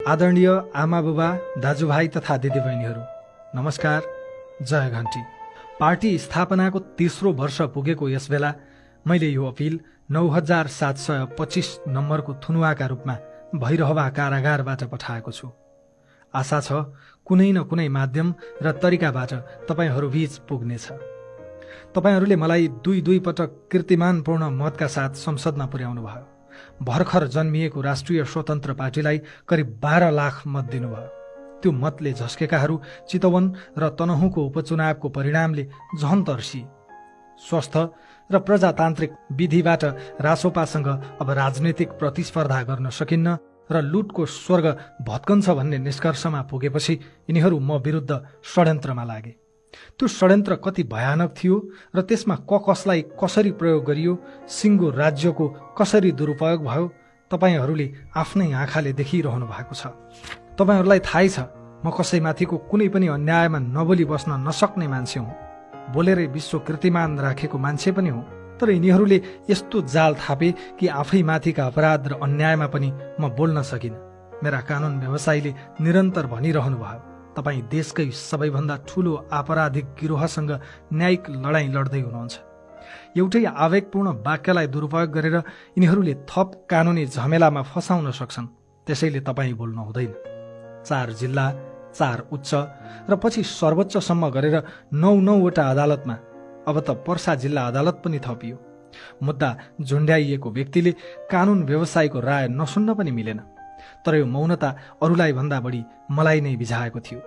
आदरणीय आमा बुबा, दाजुभाइ तथा दिदीबहिनीहरू, नमस्कार। जय घण्टी। पार्टी स्थापनाको 3रो वर्ष पुगेको यस बेला मैले यो अपिल 9725 नम्बरको थुनुवाका रूपमा भैरहवा कारागारबाट पठाएको छु। आशा छ कुनै न कुनै माध्यम र तरिकाबाट तपाईहरू बीच पुग्नेछ। तपाईहरूले मलाई दुई पटक कीर्तिमानपूर्ण मतका साथ संसदमा पुर्याउनु भयो। भर्खर जन्मिएको राष्ट्रिय स्वतन्त्र पार्टीलाई करिब 12 लाख मत दिनुभयो। त्यो मतले झस्केकाहरू चितवन र तनहुँको उपचुनावको परिणामले झन तर्सिए। स्वस्थ र प्रजातान्त्रिक विधिबाट रासोपासँग अब राजनीतिक प्रतिस्पर्धा गर्न सकिन्न र लुटको स्वर्ग भत्कन्छ भन्ने निष्कर्षमा पुगेपछि यिनीहरू म विरुद्ध षड्यन्त्रमा लागे। त्यो षड्यन्त्र कति भयानक थियो र त्यसमा कसलाई कसरी प्रयोग गरियो, सिङ्गो राज्यको कसरी दुरुपयोग भयो, तपाईहरूले आफ्नै आँखाले देखिरहनु भएको छ। तपाईहरूलाई थाहै छ म कसैमाथिको कुनै पनि अन्यायमा नबोली बस्न नसक्ने मान्छे हुँ। बोलेरै विश्व कीर्तिमान राखेको मान्छे पनि हुँ। तर यिनीहरूले यस्तो जाल थापे कि आफै माथिका अपराध र अन्यायमा पनि म बोल्न सकिनँ। मेरा कानुन व्यवसायीले निरन्तर भनिरहनु भयो, तपाईँ देशकै सबैभन्दा ठूलो आपराधिक गिरोहसँग न्यायिक लडाईँ लड्दै हुनुहुन्छ। एउटै आवेगपूर्ण वाक्यलाई दुरुपयोग गरेर यिनीहरूले थप कानुनी झमेलामा फसाउन सक्छन्। त्यसैले तपाईँ बोल्नु हुँदैन। 4 जिल्ला, 4 उच्च र पछि सर्वोच्चसम्म गरेर 9वटा अदालतमा, अब त पर्सा जिल्ला अदालत पनि थपियो। मुद्दा झुन्ड्याइएको व्यक्तिले कानुन व्यवसायको राय नसुन्न पनि मिलेन। तर यो मौनता अरूलाई भन्दा बढी मलाई नै बिझाएको थियो।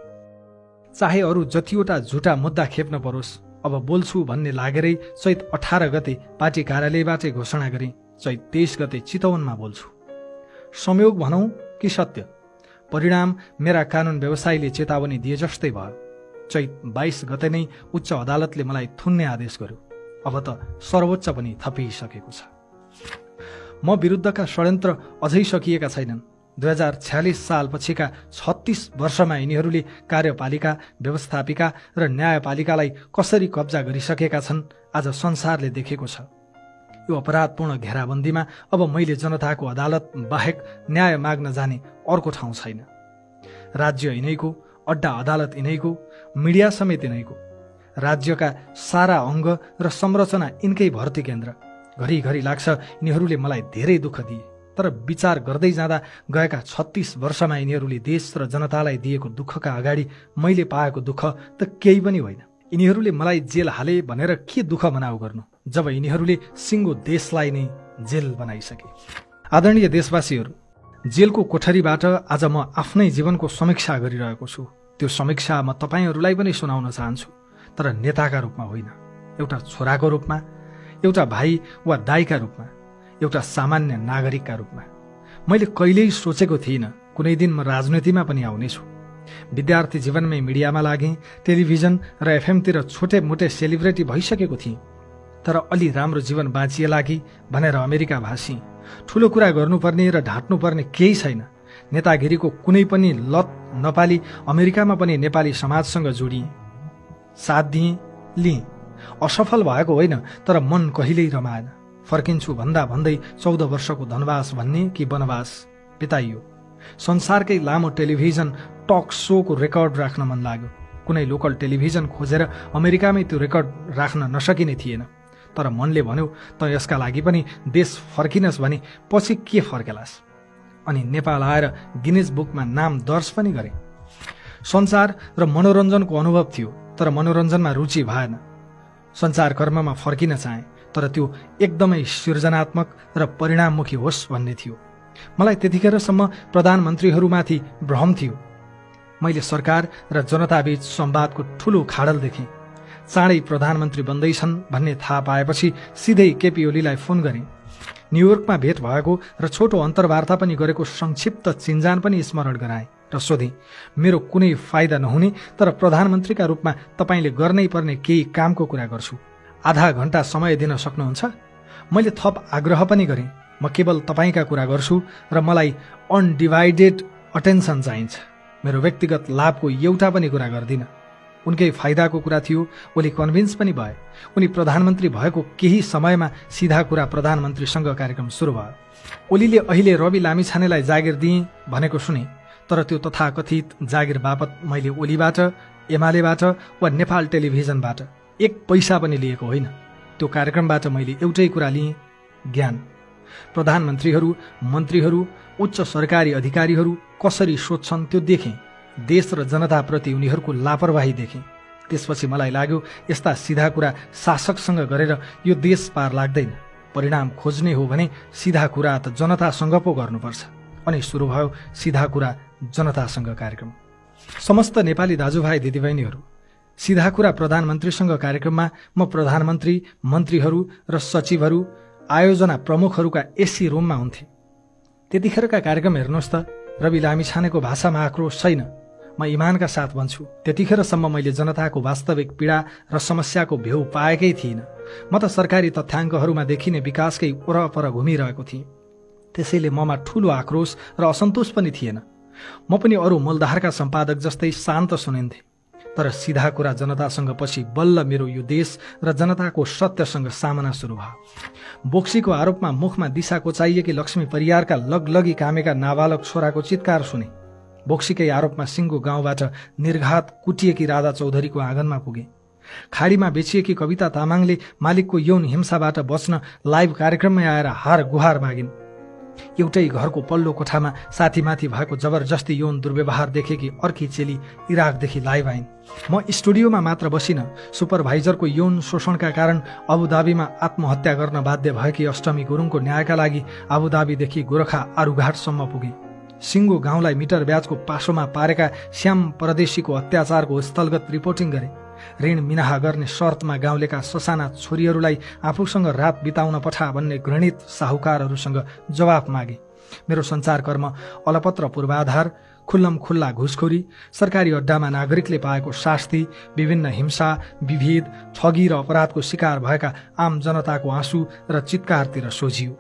चाहे अरू जतिवटा झुटा मुद्दा खेप्न परोस्, अब बोल्छु भन्ने लागेरै चैत 18 गते पार्टी कार्यालयबाटै घोषणा गरेँ, चैत 23 गते चितवनमा बोल्छु। संयोग भनौँ कि सत्य, परिणाम मेरा कानुन व्यवसायीले चेतावनी दिए जस्तै भयो। चैत 22 गते नै उच्च अदालतले मलाई थुन्ने आदेश गर्यो। अब त सर्वोच्च पनि थपिसकेको छ। म विरुद्धका षड्यन्त्र अझै सकिएका छैनन्। 2046 सालपछिका 36 वर्षमा यिनीहरूले कार्यपालिका, व्यवस्थापिका र न्यायपालिकालाई कसरी कब्जा गरिसकेका छन् आज संसारले देखेको छ। यो अपराधपूर्ण घेराबन्दीमा अब मैले जनताको अदालत बाहेक न्याय माग्न जाने अर्को ठाउँ छैन। राज्य यिनैको, अड्डा अदालत यिनैको, मिडिया समेत यिनैको। राज्यका सारा अङ्ग र संरचना यिनकै भर्ती केन्द्र। घरिघरि लाग्छ यिनीहरूले मलाई धेरै दुःख दिए, तर विचार गर्दै जाँदा गएका 36 वर्षमा यिनीहरूले देश र जनतालाई दिएको दुःखका अगाडि मैले पाएको दुःख त केही पनि होइन। यिनीहरूले मलाई जेल हाले भनेर के दुःख मनाउ गर्नु, जब यिनीहरूले सिङ्गो देशलाई नै जेल बनाइसके। आदरणीय देशवासीहरू, जेलको कोठरीबाट आज म आफ्नै जीवनको समीक्षा गरिरहेको छु। त्यो समीक्षा म तपाईँहरूलाई पनि सुनाउन चाहन्छु, तर नेताका रूपमा होइन, एउटा छोराको रूपमा, एउटा भाइ वा दाइका रूपमा, एउटा सामान्य नागरिकका रूपमा। मैले कहिल्यै सोचेको थिइनँ कुनै दिन म राजनीतिमा पनि आउनेछु। विद्यार्थी जीवनमै मिडियामा लागेँ, टेलिभिजन र एफएमतिर छोटे मोटे सेलिब्रेटी भइसकेको थिएँ। तर अलि राम्रो जीवन बाँचिएला कि भनेर अमेरिका भाषी। ठुलो कुरा गर्नुपर्ने र ढाँट्नुपर्ने केही छैन। नेतागिरीको कुनै पनि लत नपाली अमेरिकामा पनि नेपाली समाजसँग जोडिएँ, साथ दिएँ, लिएँ। असफल भएको होइन, तर मन कहिल्यै रमाएन। फर्किन्छु भन्दा भन्दै 14 वर्षको धनवास भन्ने कि वनवास बिताइयो। संसारकै लामो टेलिभिजन टक सोको रेकर्ड राख्न मन लाग्यो। कुनै लोकल टेलिभिजन खोजेर अमेरिकामै त्यो रेकर्ड राख्न नसकिने थिएन। तर मनले भन्यो त यसका लागि पनि देश फर्किनस् भने पछि के फर्केलास्। अनि नेपाल आएर गिनिज बुकमा नाम दर्ज पनि गरे। सञ्चार र मनोरञ्जनको अनुभव थियो, तर मनोरञ्जनमा रुचि भएन। सञ्चारकर्ममा फर्किन चाहे, तर त्यो एकदमै सृजनात्मक र परिणाममुखी होस् भन्ने थियो। मलाई त्यतिखेरसम्म प्रधानमन्त्रीहरूमाथि भ्रम थियो। मैले सरकार र जनताबीच संवादको ठूलो खाडल देखेँ। चाँडै प्रधानमन्त्री बन्दैछन् भन्ने थाहा पाएपछि सिधै केपी ओलीलाई फोन गरेँ। न्युयोर्कमा भेट भएको र छोटो अन्तर्वार्ता पनि गरेको संक्षिप्त चिन्जान पनि स्मरण गराएँ र सोधेँ, मेरो कुनै फाइदा नहुने तर प्रधानमन्त्रीका रूपमा तपाईँले गर्नै पर्ने केही कामको कुरा गर्छु, आधा घण्टा समय दिन सक्नुहुन्छ? मैले थप आग्रह पनि गरेँ, म केवल तपाईँका कुरा गर्छु र मलाई अनडिभाइडेड अटेन्सन चाहिन्छ। मेरो व्यक्तिगत लाभको एउटा पनि कुरा गर्दिनँ। उनकै फाइदाको कुरा थियो। ओली कन्भिन्स पनि भए। उनी प्रधानमन्त्री भएको केही समयमा सिधा कुरा प्रधानमन्त्रीसँग कार्यक्रम सुरु भयो। ओलीले अहिले रवि लामिछानेलाई जागिर दिए भनेको सुने। तर त्यो तथाकथित जागिर बापत मैले ओलीबाट, एमालेबाट वा नेपाल टेलिभिजनबाट एक पैसा पनि लिएको होइन। त्यो कार्यक्रमबाट मैले एउटै कुरा लिएँ, ज्ञान। प्रधानमन्त्रीहरू, मन्त्रीहरू, उच्च सरकारी अधिकारीहरू कसरी सोध्छन् त्यो देखेँ। देश र जनताप्रति उनीहरूको लापरवाही देखेँ। त्यसपछि मलाई लाग्यो यस्ता सिधा कुरा शासकसँग गरेर यो देश पार लाग्दैन। परिणाम खोज्ने हो भने सिधा कुरा त जनतासँग पो गर्नुपर्छ। अनि सुरु भयो सिधा कुरा जनतासँग कार्यक्रम। समस्त नेपाली दाजुभाइ दिदीबहिनीहरू, सिधा कुरा प्रधानमन्त्रीसँग कार्यक्रममा म प्रधानमन्त्री, मन्त्रीहरू र सचिवहरू, आयोजना प्रमुखहरूका एसी रुममा हुन्थे। त्यतिखेरका कार्यक्रम हेर्नुहोस् त, रवि लामिछानेको भाषामा आक्रोश छैन। म इमानका साथ भन्छु, त्यतिखेरसम्म मैले जनताको वास्तविक पीडा र समस्याको भेउ पाएकै थिइनँ। म त सरकारी तथ्याङ्कहरूमा देखिने विकासकै वरपर घुमिरहेको थिएँ। त्यसैले ममा ठूलो आक्रोश र असन्तोष पनि थिएन। म पनि अरू मूलधारका सम्पादक जस्तै शान्त सुनिन्थे। तर सिधा कुरा जनतासँग पछि बल्ल मेरो यो देश र जनताको सत्यसँग सामना सुरु भयो। बोक्सीको आरोपमा मुखमा दिशा कोचाइएकी लक्ष्मी परियारका लगलगी कामेका नाबालक छोराको चित्कार सुने। बोक्सीकै आरोपमा सिङ्गो गाउँबाट निर्घात कुटिएकी राधा चौधरीको आँगनमा पुगे। खाडीमा बेचिएकी कविता तामाङले मालिकको यौन हिंसाबाट बच्न लाइभ कार्यक्रममै आएर हार गुहार मागिन्। एउटै घरको पल्लो कोठामा साथीमाथि भएको जबरजस्ती यौन दुर्व्यवहार देखेकी अर्की चेली इराकदेखि लाइभ आइन्। म स्टुडियोमा मात्र बसिन। सुपरभाइजरको यौन शोषणका कारण अबुधाबीमा आत्महत्या गर्न बाध्य भएकी अष्टमी गुरुङको न्यायका लागि अबुधाबीदेखि गोरखा आरुघाटसम्म पुगे। सिङ्गो गाउँलाई मिटर ब्याजको पासोमा पारेका श्याम परदेशीको अत्याचारको स्थलगत रिपोर्टिङ गरे। ऋण मिनाहा गर्ने शर्तमा गाउँलेका ससाना छोरीहरूलाई आफूसँग रात बिताउन पठा भन्ने घृणित साहुकारहरूसँग जवाफ मागे। मेरो सञ्चारकर्म अलपत्र पूर्वाधार, खुल्लम खुल्ला घुसखोरी, सरकारी अड्डामा नागरिकले पाएको शास्ति, विभिन्न हिंसा, विभेद, ठगी र अपराधको शिकार भएका आम जनताको आँसु र चित्कारतिर सोझियो।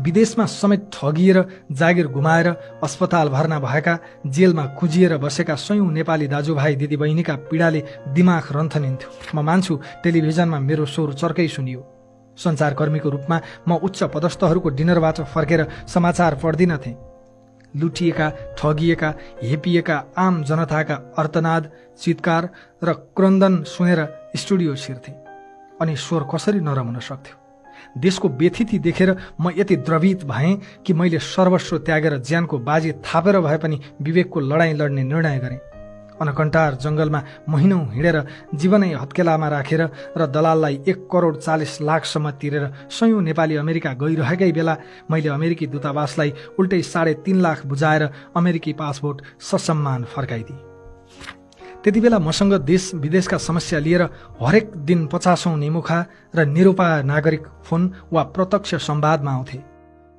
विदेशमा समेत ठगिएर जागिर गुमाएर अस्पताल भर्ना भएका, जेलमा कुजिएर बसेका सयौं नेपाली दाजुभाइ दिदीबहिनीका पीडाले दिमाग रन्थनिन्थ्यो। म मान्छु टेलिभिजनमा मेरो स्वर चर्कै सुनियो। सञ्चारकर्मीको रूपमा म उच्च पदस्थहरूको डिनरबाट फर्केर समाचार पढ्दिनथेँ। लुटिएका, ठगिएका, हेपिएका आम जनताका अर्थनाद, चित्कार र क्रन्दन सुनेर स्टुडियो छिर्थे। अनि स्वर कसरी नरम हुन सक्थ्यो? देशको व्यथिति देखेर म यति द्रवित भएँ कि मैले सर्वस्व त्यागेर ज्यानको बाजी थापेर भए पनि विवेकको लडाईँ लड्ने निर्णय गरेँ। अनकन्टार जंगलमा महिनौं हिँडेर जीवनै हत्केलामा राखेर र दलाललाई 1,40,00,000 तिरेर सयौं नेपाली अमेरिका गइरहेकै बेला मैले अमेरिकी दूतावासलाई उल्टै 3.5 लाख बुझाएर अमेरिकी पासपोर्ट ससम्मान फर्काइदिए। त्यति बेला मसँग देश विदेशका समस्या लिएर हरेक दिन 50औं निमुखा र निरुपाय नागरिक फोन वा प्रत्यक्ष संवादमा आउँथे।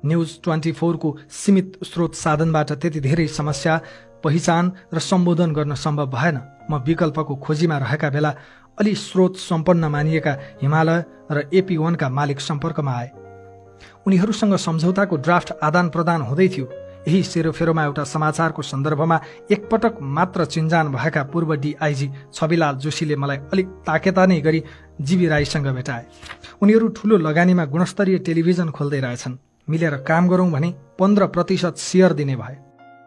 न्युज 24 को सीमित स्रोत साधनबाट त्यति धेरै समस्या पहिचान र सम्बोधन गर्न सम्भव भएन। म विकल्पको खोजीमा रहेका बेला अलि स्रोत सम्पन्न मानिएका हिमालय र AP1 का मालिक सम्पर्कमा आए। उनीहरूसँग सम्झौताको ड्राफ्ट आदान प्रदान हुँदै थियो। यही सेरोफेरोमा एउटा समाचारको सन्दर्भमा एकपटक मात्र चिन्जान भएका पूर्व DIG छविलाल जोशीले मलाई अलिक ताकेता नै गरी जीवी राईसँग भेटाए। उनीहरू ठूलो लगानीमा गुणस्तरीय टेलिभिजन खोल्दै रहेछन्। मिलेर काम गरौं भने 15% शेयर दिने भए।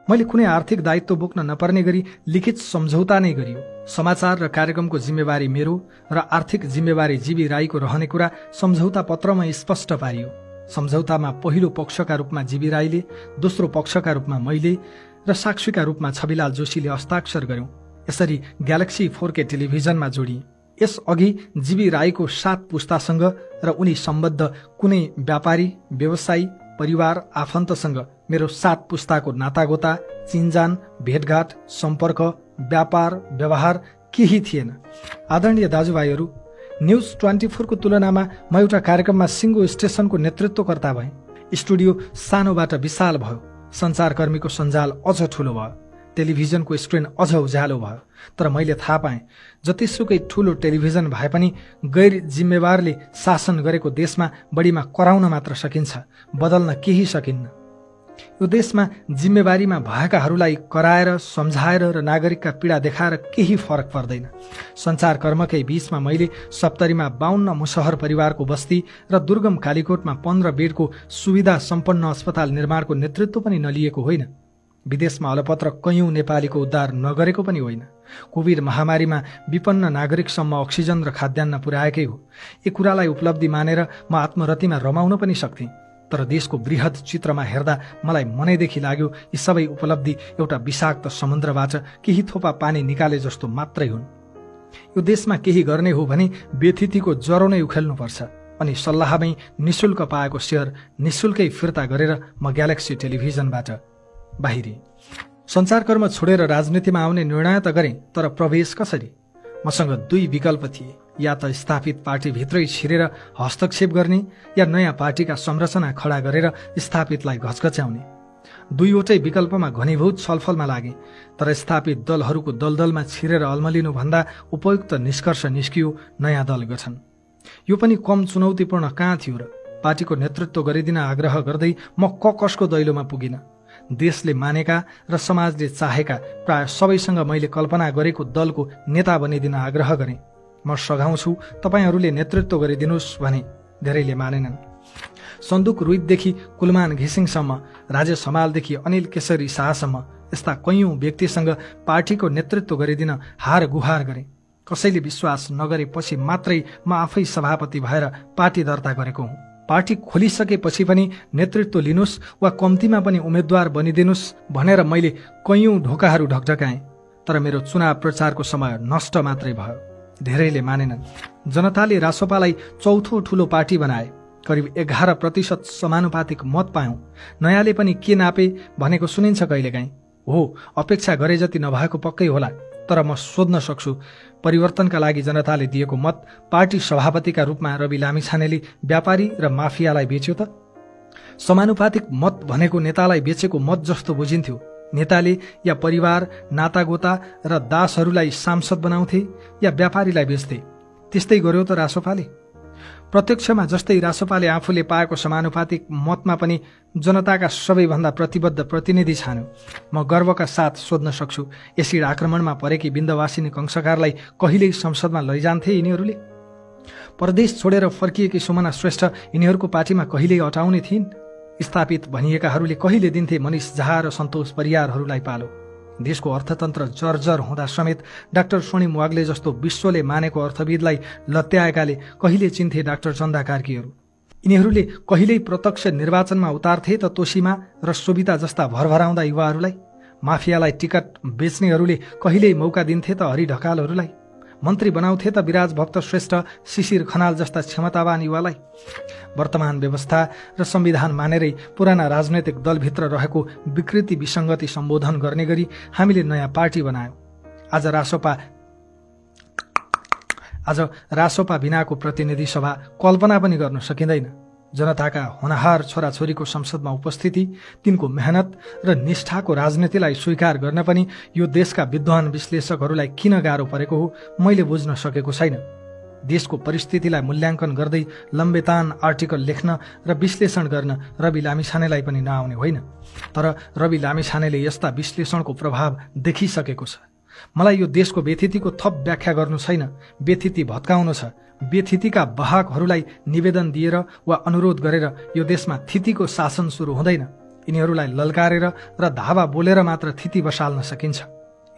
मैले कुनै आर्थिक दायित्व बोक्न नपर्ने गरी लिखित सम्झौता नै गरियो। समाचार र कार्यक्रमको जिम्मेवारी मेरो र आर्थिक जिम्मेवारी जीवी राईको रहने कुरा सम्झौता पत्रमा स्पष्ट पारियो। सम्झौतामा पहिलो पक्षका रूपमा जीवी राईले, दोस्रो पक्षका रूपमा मैले र साक्षीका रूपमा छविलाल जोशीले हस्ताक्षर गर्यौं। यसरी ग्यालेक्सी 4K टेलिभिजनमा जोडिए। यसअघि जीवी राईको 7 पुस्तासँग र उनी सम्बद्ध कुनै व्यापारी, व्यवसायी, परिवार, आफन्तसँग मेरो 7 पुस्ताको नातागोता, चिन्जान, भेटघाट, सम्पर्क, व्यापार, व्यवहार केही थिएन। आदरणीय दाजुभाइहरू, न्युज 24 को तुलनामा म एउटा कार्यक्रममा सिङ्गो स्टेशनको नेतृत्वकर्ता भएँ। स्टुडियो सानोबाट विशाल भयो। सञ्चारकर्मीको सञ्जाल अझ ठूलो भयो। टेलिभिजनको स्क्रिन अझ उज्यालो भयो। तर मैले थाहा पाएँ, जतिसुकै ठूलो टेलिभिजन भए पनि गैर जिम्मेवारले शासन गरेको देशमा बढीमा कराउन मात्र सकिन्छ, बदल्न केही सकिन्न। यो देशमा जिम्मेवारीमा भएकाहरूलाई कराएर, सम्झाएर र नागरिकका पीडा देखाएर केही फरक पर्दैन। सञ्चारकर्मकै बीचमा मैले सप्तरीमा 52 मुसहर परिवारको बस्ती र दुर्गम कालीकोटमा 15 बेडको सुविधा सम्पन्न अस्पताल निर्माणको नेतृत्व पनि नलिएको होइन। विदेशमा अलपत्र कैयौं नेपालीको उद्धार नगरेको पनि होइन। कोभिड महामारीमा विपन्न नागरिकसम्म अक्सिजन र खाद्यान्न पुर्याएकै हो। यी कुरालाई उपलब्धि मानेर म आत्मरतिमा रमाउन पनि सक्थेँ, तर देशको बृहत चित्रमा हेर्दा मलाई मनैदेखि लाग्यो यी सबै उपलब्धि एउटा विषाक्त समुद्रबाट केही थोपा पानी निकाले जस्तो मात्रै हुन्। यो देशमा केही गर्ने हो भने व्यथितिको ज्वरो नै उखेल्नुपर्छ। अनि सल्लाहमै निशुल्क पाएको सेयर निशुल्कै फिर्ता गरेर म ग्यालेक्सी टेलिभिजनबाट बाहिरिएँ। सञ्चारकर्म छोडेर राजनीतिमा आउने निर्णय त गरेँ, तर प्रवेश कसरी? मसँग दुई विकल्प थिए, या त स्थापित पार्टीभित्रै छिरेर हस्तक्षेप गर्ने या नयाँ पार्टीका संरचना खडा गरेर स्थापितलाई घचघच्याउने। दुईवटै विकल्पमा घनीभूत छलफलमा लागे, तर स्थापित दलहरूको दलदलमा छिरेर अल्मलिनुभन्दा उपयुक्त निष्कर्ष निस्कियो नयाँ दल गठन। यो पनि कम चुनौतीपूर्ण कहाँ थियो र? पार्टीको नेतृत्व गरिदिन आग्रह गर्दै म कसको दैलोमा पुगिन। देशले मानेका र समाजले चाहेका प्राय सबैसँग मैले कल्पना गरेको दलको नेता बनिदिन आग्रह गरेँ। म सघाउँछु, तपाईँहरूले नेतृत्व गरिदिनुहोस् भने धेरैले मानेनन्। सन्दुक रुइतदेखि कुलमान घिसिङसम्म, राजेश हमालदेखि अनिल केशरी शाहसम्म यस्ता कैयौं व्यक्तिसँग पार्टीको नेतृत्व गरिदिन हार गुहार गरेँ। कसैले विश्वास नगरेपछि मात्रै म आफै सभापति भएर पार्टी दर्ता गरेको हुँ। पार्टी खोलिसकेपछि पनि नेतृत्व लिनुस् वा कम्तीमा पनि उम्मेद्वार बनिदिनुस् भनेर मैले कैयौं ढोकाहरू ढकढकाएँ, तर मेरो चुनाव प्रचारको समय नष्ट मात्रै भयो। धेरैले मानेनन्। जनताले रासोपालाई चौथो ठूलो पार्टी बनाए। करिब 11% समानुपातिक मत पायौं। नयाँले पनि के नापे भनेको सुनिन्छ कहिलेकाहीँ। हो, अपेक्षा गरे जति नभएको पक्कै होला, तर म सोध्न सक्छु, परिवर्तनका लागि जनताले दिएको मत पार्टी सभापतिका रूपमा रवि लामिछानेले व्यापारी र माफियालाई बेच्यो त? समानुपातिक मत भनेको नेतालाई बेचेको मत जस्तो बुझिन्थ्यो। नेताले या परिवार, नातागोता र दासहरूलाई सांसद बनाउँथे या व्यापारीलाई बेच्थे। त्यस्तै गर्यो त रासोपाले। प्रत्यक्षमा जस्तै रासोपाले आफूले पाएको समानुपातिक मतमा पनि जनताका सबैभन्दा प्रतिबद्ध प्रतिनिधि छान्यो। म गर्वका साथ सोध्न सक्छु, एसिड आक्रमणमा परेकी विन्ध्यवासिनी कंशकारलाई कहिल्यै संसदमा लैजान्थे यिनीहरूले? परदेश छोडेर फर्किएकी सुमना श्रेष्ठ यिनीहरूको पार्टीमा कहिल्यै अटाउने थिइन्? स्थापित भनिएकाहरूले कहिले दिन्थे मनिष झा र सन्तोष परियारहरूलाई पालो? देशको अर्थतन्त्र जर्जर हुँदा समेत डाक्टर स्वर्णिम वाग्ले जस्तो विश्वले मानेको अर्थविदलाई लत्याएकाले कहिले चिन्थे डाक्टर चन्दा कार्कीहरू? यिनीहरूले कहिल्यै प्रत्यक्ष निर्वाचनमा उतार्थे त तोसीमा र सोभिता जस्ता भरभराउँदा युवाहरूलाई? माफियालाई टिकट बेच्नेहरूले कहिल्यै मौका दिन्थे त हरि ढकालहरूलाई? मन्त्री बनाउँथे त विराज भक्त श्रेष्ठ, शिशिर खनाल जस्ता क्षमतावान युवालाई? वर्तमान व्यवस्था र संविधान मानेरै पुराना राजनैतिक दलभित्र रहेको विकृति विसङ्गति सम्बोधन गर्ने गरी हामीले नयाँ पार्टी बनायौं। आज रासोपा बिनाको प्रतिनिधि सभा कल्पना पनि गर्न सकिँदैन। जनताका होनहार छोराछोरीको संसदमा उपस्थिति, तिनको मेहनत र निष्ठाको राजनीतिलाई स्वीकार गर्न पनि यो देशका विद्वान विश्लेषकहरूलाई किन गाह्रो परेको हो मैले बुझ्न सकेको छैन। देशको परिस्थितिलाई मूल्याङ्कन गर्दै लम्बेतान आर्टिकल लेख्न र विश्लेषण गर्न रवि लामिछानेलाई पनि नआउने होइन, तर रवि लामिछानेले यस्ता विश्लेषणको प्रभाव देखिसकेको छ। मलाई यो देशको व्यथितिको थप व्याख्या गर्नु छैन, व्यथिति भत्काउनु छ। व्यथितिका वाहकहरूलाई निवेदन दिएर वा अनुरोध गरेर यो देशमा थितिको शासन सुरु हुँदैन। यिनीहरूलाई ललकारेर र धावा बोलेर मात्र थिति बसाल्न सकिन्छ।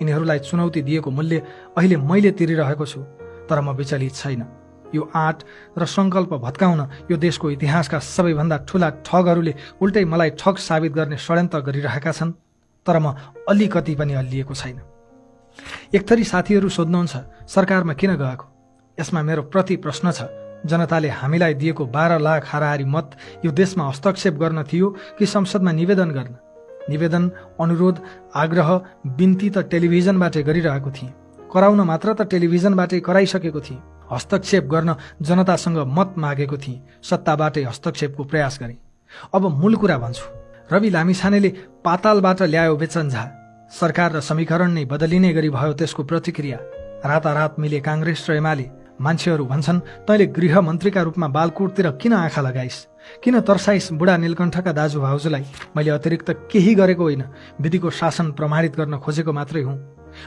यिनीहरूलाई चुनौती दिएको मूल्य अहिले मैले तिरिरहेको छु, तर म विचलित छैन। यो आँट र संकल्प भत्काउन यो देशको इतिहासका सबैभन्दा ठूला ठगहरूले उल्टै मलाई ठग साबित गर्ने षड्यन्त्र गरिरहेका छन्, तर म अलिकति पनि अल्लिएको छैन। एकथरी साथीहरू सोध्नुहुन्छ, सरकारमा किन गएको? यसमा मेरो प्रति प्रश्न छ, जनताले हामीलाई दिएको 12 लाख हाराहारी मत यो देशमा हस्तक्षेप गर्न थियो कि संसदमा निवेदन गर्न? निवेदन, अनुरोध, आग्रह, बिन्ती त टेलिभिजनबाटै गरिरहेको थिएँ। कराउन मात्र त टेलिभिजनबाटै कराइसकेको थिएँ। हस्तक्षेप गर्न जनतासँग मत मागेको थिएँ। सत्ताबाटै हस्तक्षेपको प्रयास गरेँ। अब मूल कुरा भन्छु। रवि लामिछानेले पातालबाट ल्यायो बेचन झा। सरकार र समीकरण नै बदलिने गरी भयो त्यसको प्रतिक्रिया। रातारात मिले काङ्ग्रेस र एमाले। मान्छेहरू भन्छन्, तैँले गृहमन्त्रीका रूपमा बालकोटतिर किन आँखा लगाइस्? किन तर्साइस् बुढा नीलकण्ठका दाजु भाउजूलाई? मैले अतिरिक्त केही गरेको होइन, विधिको शासन प्रमाणित गर्न खोजेको मात्रै हुँ।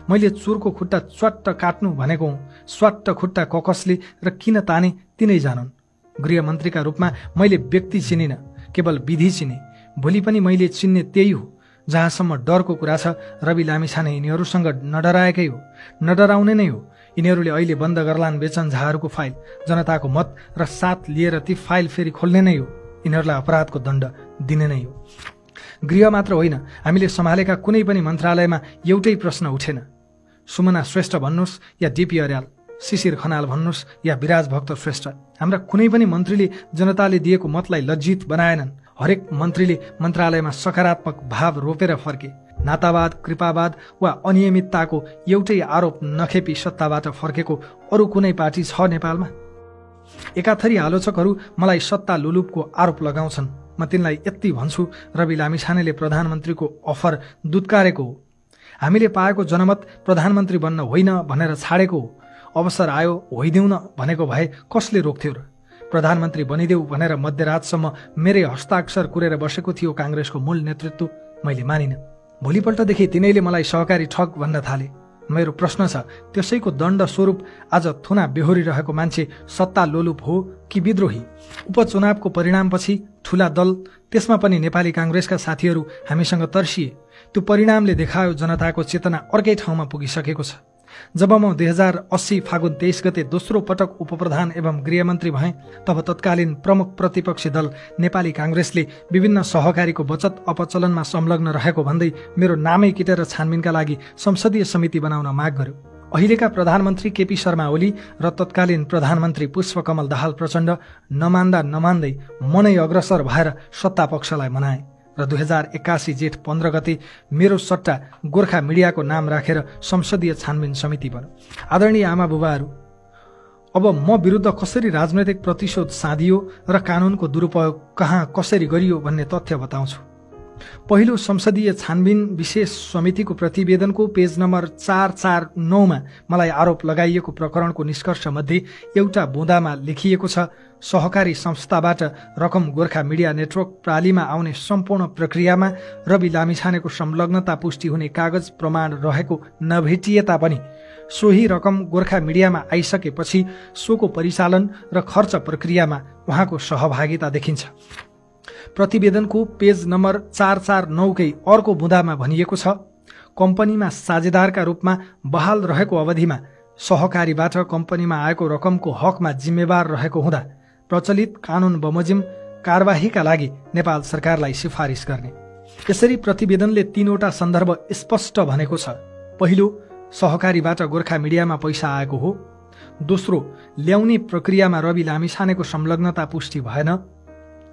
मैले चोरको खुट्टा च्वाट्ट काट्नु भनेको हुँ। स्वाट्ट खुट्टा ककसले र किन ताने तिनै जानुन्। गृहमन्त्रीका रूपमा मैले व्यक्ति चिनिन, केवल विधि चिने। भोलि पनि मैले चिन्ने त्यही हो। जहाँसम्म डरको कुरा छ, रवि लामिछाने यिनीहरूसँग नडराएकै हो, नडराउने नै हो। यिनीहरूले अहिले बन्द गर्लान् बेचन झाहरूको फाइल, जनताको मत र साथ लिएर ती फाइल फेरि खोल्ने नै हो। यिनीहरूलाई अपराधको दण्ड दिने नै हो। गृह मात्र होइन, हामीले सम्हालेका कुनै पनि मन्त्रालयमा एउटै प्रश्न उठेन। सुमना श्रेष्ठ भन्नुहोस् या डिपी अर्याल, शिशिर खनाल भन्नुहोस् या विराज भक्त श्रेष्ठ, हाम्रा कुनै पनि मन्त्रीले जनताले दिएको मतलाई लज्जित बनाएनन्। हरेक मन्त्रीले मन्त्रालयमा सकारात्मक भाव रोपेर फर्के। नातावाद, कृपावाद वा अनियमितताको एउटै आरोप नखेपी सत्ताबाट फर्केको अरू कुनै पार्टी छ नेपालमा? एकाथरी आलोचकहरू मलाई सत्ता लुलुपको आरोप लगाउँछन्। म तिनलाई यति भन्छु, रवि लामिछानेले प्रधानमन्त्रीको अफर दुत्कारेको हो। हामीले पाएको जनमत प्रधानमन्त्री बन्न होइन भनेर छाडेको हो। अवसर आयो होइदेऊ न भनेको भए कसले रोक्थ्यो र? प्रधानमन्त्री बनिदेऊ भनेर मध्यरातसम्म मेरै हस्ताक्षर कुरेर बसेको थियो काङ्ग्रेसको मूल नेतृत्व। मैले मानिनँ। भोलिपल्टदेखि तिनैले मलाई सहकारी ठग भन्न थाले। मेरो प्रश्न छ, त्यसैको दण्ड स्वरूप आज थुना बेहोरिरहेको मान्छे सत्ता लोलुप हो कि विद्रोही? उपचुनावको परिणामपछि ठूला दल, त्यसमा पनि नेपाली काङ्ग्रेसका साथीहरू हामीसँग तर्सिए। त्यो परिणामले देखायो जनताको चेतना अर्कै ठाउँमा पुगिसकेको छ। जब म 2080 फागुन 23 गते दोस्रो पटक उपप्रधान एवं गृहमन्त्री भएँ, तब तत्कालीन प्रमुख प्रतिपक्षी दल नेपाली काङ्ग्रेसले विभिन्न सहकारीको बचत अपचलनमा संलग्न रहेको भन्दै मेरो नामै किटेर छानबिनका लागि संसदीय समिति बनाउन माग गर्यो। अहिलेका प्रधानमन्त्री केपी शर्मा ओली र तत्कालीन प्रधानमन्त्री पुष्पकमल दाहाल प्रचण्ड नमान्दै मनै अग्रसर भएर सत्ता पक्षलाई मनाए र 2081 जेठ 15 गते मेरो सट्टा गोर्खा मिडियाको नाम राखेर संसदीय छानबिन समिति बन्यो। आदरणीय आमा बुबाहरू, अब म विरुद्ध कसरी राजनैतिक प्रतिशोध साधियो र कानुनको दुरुपयोग कहाँ कसरी गरियो भन्ने तथ्य बताउँछु। पहिलो संसदीय छानबिन विशेष समितिको प्रतिवेदनको पेज नम्बर 449 मा मलाई आरोप लगाइएको प्रकरणको निष्कर्ष मध्ये एउटा बुँदामा लेखिएको छ, सहकारी संस्थाबाट रकम गोर्खा मिडिया नेटवर्क प्रालीमा आउने सम्पूर्ण प्रक्रियामा रवि लामिछानेको संलग्नता पुष्टि हुने कागज प्रमाण रहेको नभेटिए तापनि सोही रकम गोर्खा मिडियामा आइसकेपछि सोको परिचालन र खर्च प्रक्रियामा उहाँको सहभागिता देखिन्छ। प्रतिवेदनको पेज नम्बर 449 कै अर्को बुँदामा भनिएको छ, कम्पनीमा साझेदारका रूपमा बहाल रहेको अवधिमा सहकारीबाट कम्पनीमा आएको रकमको हकमा जिम्मेवार रहेको हुँदा प्रचलित कानुन बमोजिम कारबाहीका लागि नेपाल सरकारलाई सिफारिस गर्ने। यसरी प्रतिवेदनले 3वटा सन्दर्भ स्पष्ट भनेको छ। पहिलो, सहकारीबाट गोर्खा मिडियामा पैसा आएको हो। दोस्रो, ल्याउने प्रक्रियामा रवि लामिछानेको संलग्नता पुष्टि भएन।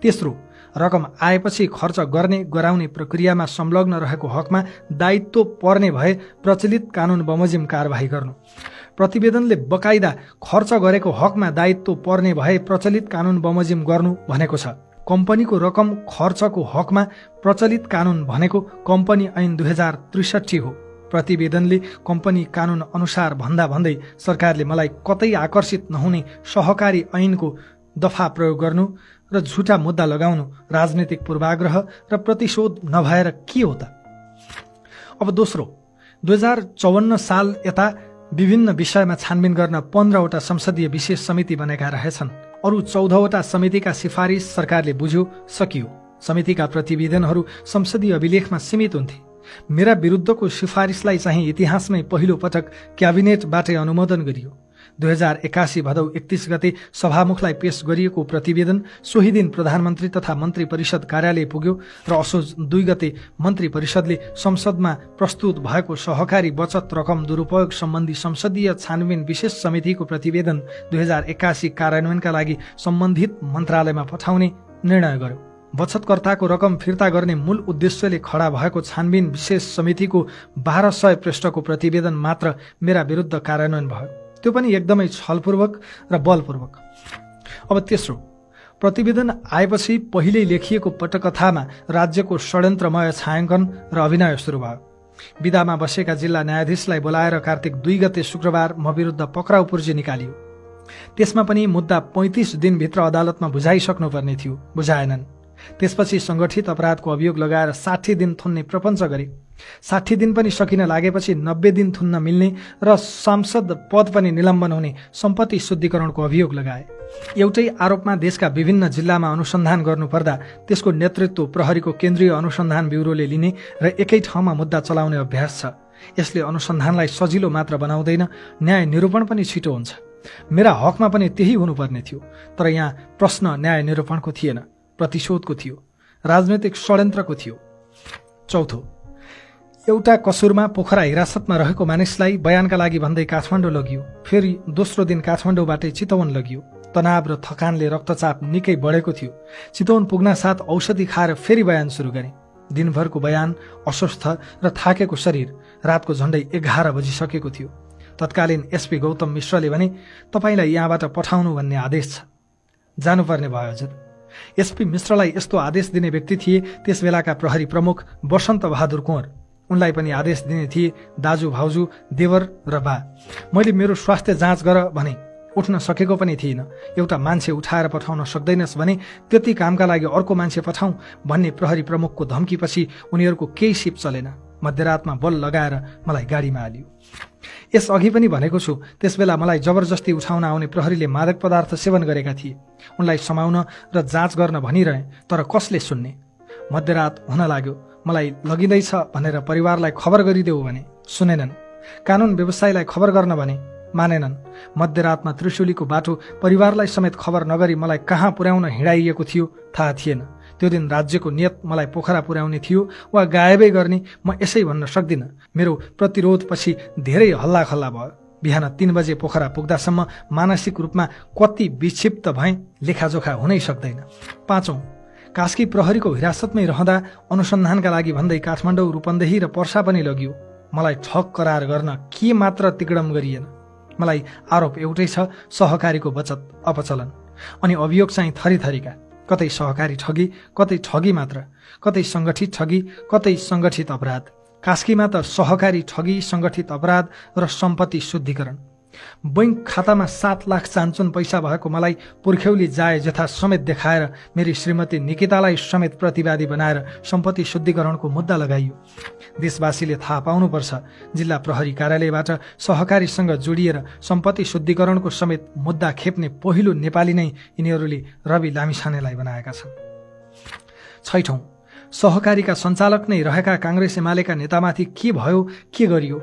तेस्रो, रकम आएपछि खर्च गर्ने गराउने प्रक्रियामा संलग्न रहेको हकमा दायित्व पर्ने भए प्रचलित कानुन बमोजिम कारबाही गर्नु। प्रतिवेदनले बकाइदा खर्च गरेको हकमा दायित्व पर्ने भए प्रचलित कानुन बमोजिम गर्नु भनेको छ। कम्पनीको रकम खर्चको हकमा प्रचलित कानुन भनेको कम्पनी ऐन 2063 हो। प्रतिवेदनले कम्पनी कानुन अनुसार भन्दै सरकारले मलाई कतै आकर्षित नहुने सहकारी ऐनको दफा प्रयोग गर्नु र झुटा मुद्दा लगाउनु राजनीतिक पूर्वाग्रह र प्रतिशोध नभएर के हो त? अब दोस्रो, 2054 साल यता विभिन्न विषयमा छानबिन गर्न 15वटा संसदीय विशेष समिति बनेका रहेछन्। अरू 14वटा समितिका सिफारिस सरकारले बुझ्यो, सकियो। समितिका प्रतिवेदनहरू संसदीय अभिलेखमा सीमित हुन्थे। मेरा विरुद्धको सिफारिसलाई चाहिँ इतिहासमै पहिलो पटक क्याबिनेटबाटै अनुमोदन गरियो। 2081 भदौ 31 गते सभामुखलाई पेश गरिएको प्रतिवेदन सोही दिन प्रधानमन्त्री तथा मन्त्री परिषद कार्यालय पुग्यो र असोज 2 गते मन्त्री परिषदले संसदमा प्रस्तुत भएको सहकारी बचत रकम दुरुपयोग सम्बन्धी संसदीय छानबिन विशेष समितिको प्रतिवेदन 2081 कार्यान्वयनका लागि सम्बन्धित मन्त्रालयमा पठाउने निर्णय गर्यो। बचतकर्ताको रकम फिर्ता गर्ने मूल उद्देश्यले खडा भएको छानबिन विशेष समितिको 1200 पृष्ठको प्रतिवेदन मात्र मेरा विरुद्ध कार्यान्वयन भयो, त्यो पनि एकदमै छलपूर्वक र बलपूर्वक। अब तेस्रो, प्रतिवेदन आएपछि पहिल्यै लेखिएको पटकथामा राज्यको षड्यन्त्रमय छायाङ्कन र अभिनय सुरु भयो। विदामा बसेका जिल्ला न्यायाधीशलाई बोलाएर कार्तिक 2 गते शुक्रबार म विरुद्ध पक्राउ पूर्जी निकालियो। त्यसमा पनि मुद्दा 35 दिनभित्र अदालतमा बुझाइसक्नुपर्ने थियो, बुझाएनन्। त्यसपछि सङ्गठित अपराधको अभियोग लगाएर 60 दिन थुन्ने प्रपञ्च गरे। 60 दिन पनि सकिन लागेपछि 90 दिन थुन्न मिल्ने र सांसद पद पनि निलम्बन हुने सम्पत्ति शुद्धिकरणको अभियोग लगाए। एउटै आरोपमा देशका विभिन्न जिल्लामा अनुसन्धान गर्नुपर्दा त्यसको नेतृत्व प्रहरीको केन्द्रीय अनुसन्धान ब्युरोले लिने र एकै ठाउँमा मुद्दा चलाउने अभ्यास छ। यसले अनुसन्धानलाई सजिलो मात्र बनाउँदैन, न्याय निरूपण पनि छिटो हुन्छ। मेरा हकमा पनि त्यही हुनुपर्ने थियो, तर यहाँ प्रश्न न्याय निरूपणको थिएन, प्रतिशोधको थियो, राजनैतिक षड्यन्त्रको थियो। चौथो, एउटा कसुरमा पोखरा हिरासतमा रहेको मानिसलाई बयानका लागि भन्दै काठमाडौँ लगियो। फेरि दोस्रो दिन काठमाडौँबाटै चितवन लगियो। तनाव र थकानले रक्तचाप निकै बढेको थियो। चितवन पुग्न साथ औषधि खाएर फेरि बयान सुरु गरे। दिनभरको बयान, अस्वस्थ र थाकेको शरीर, रातको झण्डै 11 बजिसकेको थियो। तत्कालीन एसपी गौतम मिश्रले भने, तपाईलाई यहाँबाट पठाउनु भन्ने आदेश छ। जानुपर्ने भयो हजुर। एसपी मिश्रलाई यस्तो आदेश दिने व्यक्ति थिए त्यस बेलाका प्रहरी प्रमुख वसन्त बहादुर कुँवर। उनलाई पनि आदेश दिने थिए दाजु, भाउजू, देवर र बा। मैले मेरो स्वास्थ्य जाँच गर भने उठ्न सकेको पनि थिइनँ। एउटा मान्छे उठाएर पठाउन सक्दैनस् भने त्यति कामका लागि अर्को मान्छे पठाउँ भन्ने प्रहरी प्रमुखको धम्कीपछि उनीहरूको केही सिप चलेन। मध्यरातमा बल लगाएर मलाई गाडीमा हालियो। यसअघि पनि भनेको छु, त्यसबेला मलाई जबरजस्ती उठाउन आउने प्रहरीले मादक पदार्थ सेवन गरेका थिए। उनलाई समाउन र जाँच गर्न भनिरहे, तर कसले सुन्ने? मध्यरात हुन लाग्यो। मलाई लगिँदैछ भनेर परिवारलाई खबर गरिदेऊ भने सुनेनन्। कानुन व्यवसायीलाई खबर गर्न भने मानेनन्। मध्यरातमा त्रिशुलीको बाटो परिवारलाई समेत खबर नगरी मलाई कहाँ पुर्याउन हिँडाइएको थियो थाहा थिएन। त्यो दिन राज्यको नियत मलाई पोखरा पुर्याउने थियो वा गायबै गर्ने म यसै भन्न सक्दिनँ। मेरो प्रतिरोधपछि धेरै हल्लाखल्ला भयो। बिहान 3 बजे पोखरा पुग्दासम्म मानसिक रूपमा कति विक्षिप्त भएँ लेखाजोखा हुनै सक्दैन। पाँचौं, कास्की प्रहरीको हिरासतमै रहँदा अनुसन्धानका लागि भन्दै काठमाडौँ, रूपन्देही र पर्सा पनि लगियो। मलाई ठग करार गर्न के मात्र तिकडम गरिएन। मलाई आरोप एउटै छ, सहकारीको बचत अपचलन। अनि अभियोग चाहिँ थरीथरीका, कतै सहकारी ठगी, कतै ठगी मात्र, कतै सङ्गठित ठगी, कतै सङ्गठित अपराध। कास्कीमा त सहकारी ठगी, सङ्गठित अपराध र सम्पत्ति शुद्धिकरण। बैंक खातामा 7 लाख चान्चुन पैसा भएको मलाई पुर्ख्यौली जाए जथा समेत देखाएर मेरी श्रीमती निकितालाई समेत प्रतिवादी बनाएर सम्पत्ति शुद्धिकरणको मुद्दा लगाइयो। देशवासीले थाहा पाउनुपर्छ, जिल्ला प्रहरी कार्यालयबाट सहकारीसँग जोडिएर सम्पत्ति शुद्धिकरणको समेत मुद्दा खेप्ने पहिलो नेपाली नै यिनीहरूले रवि लामिछानेलाई बनाएका छन्। छैठौं, सहकारीका सञ्चालक नै रहेका काङ्ग्रेस एमालेका नेतामाथि के भयो, के गरियो?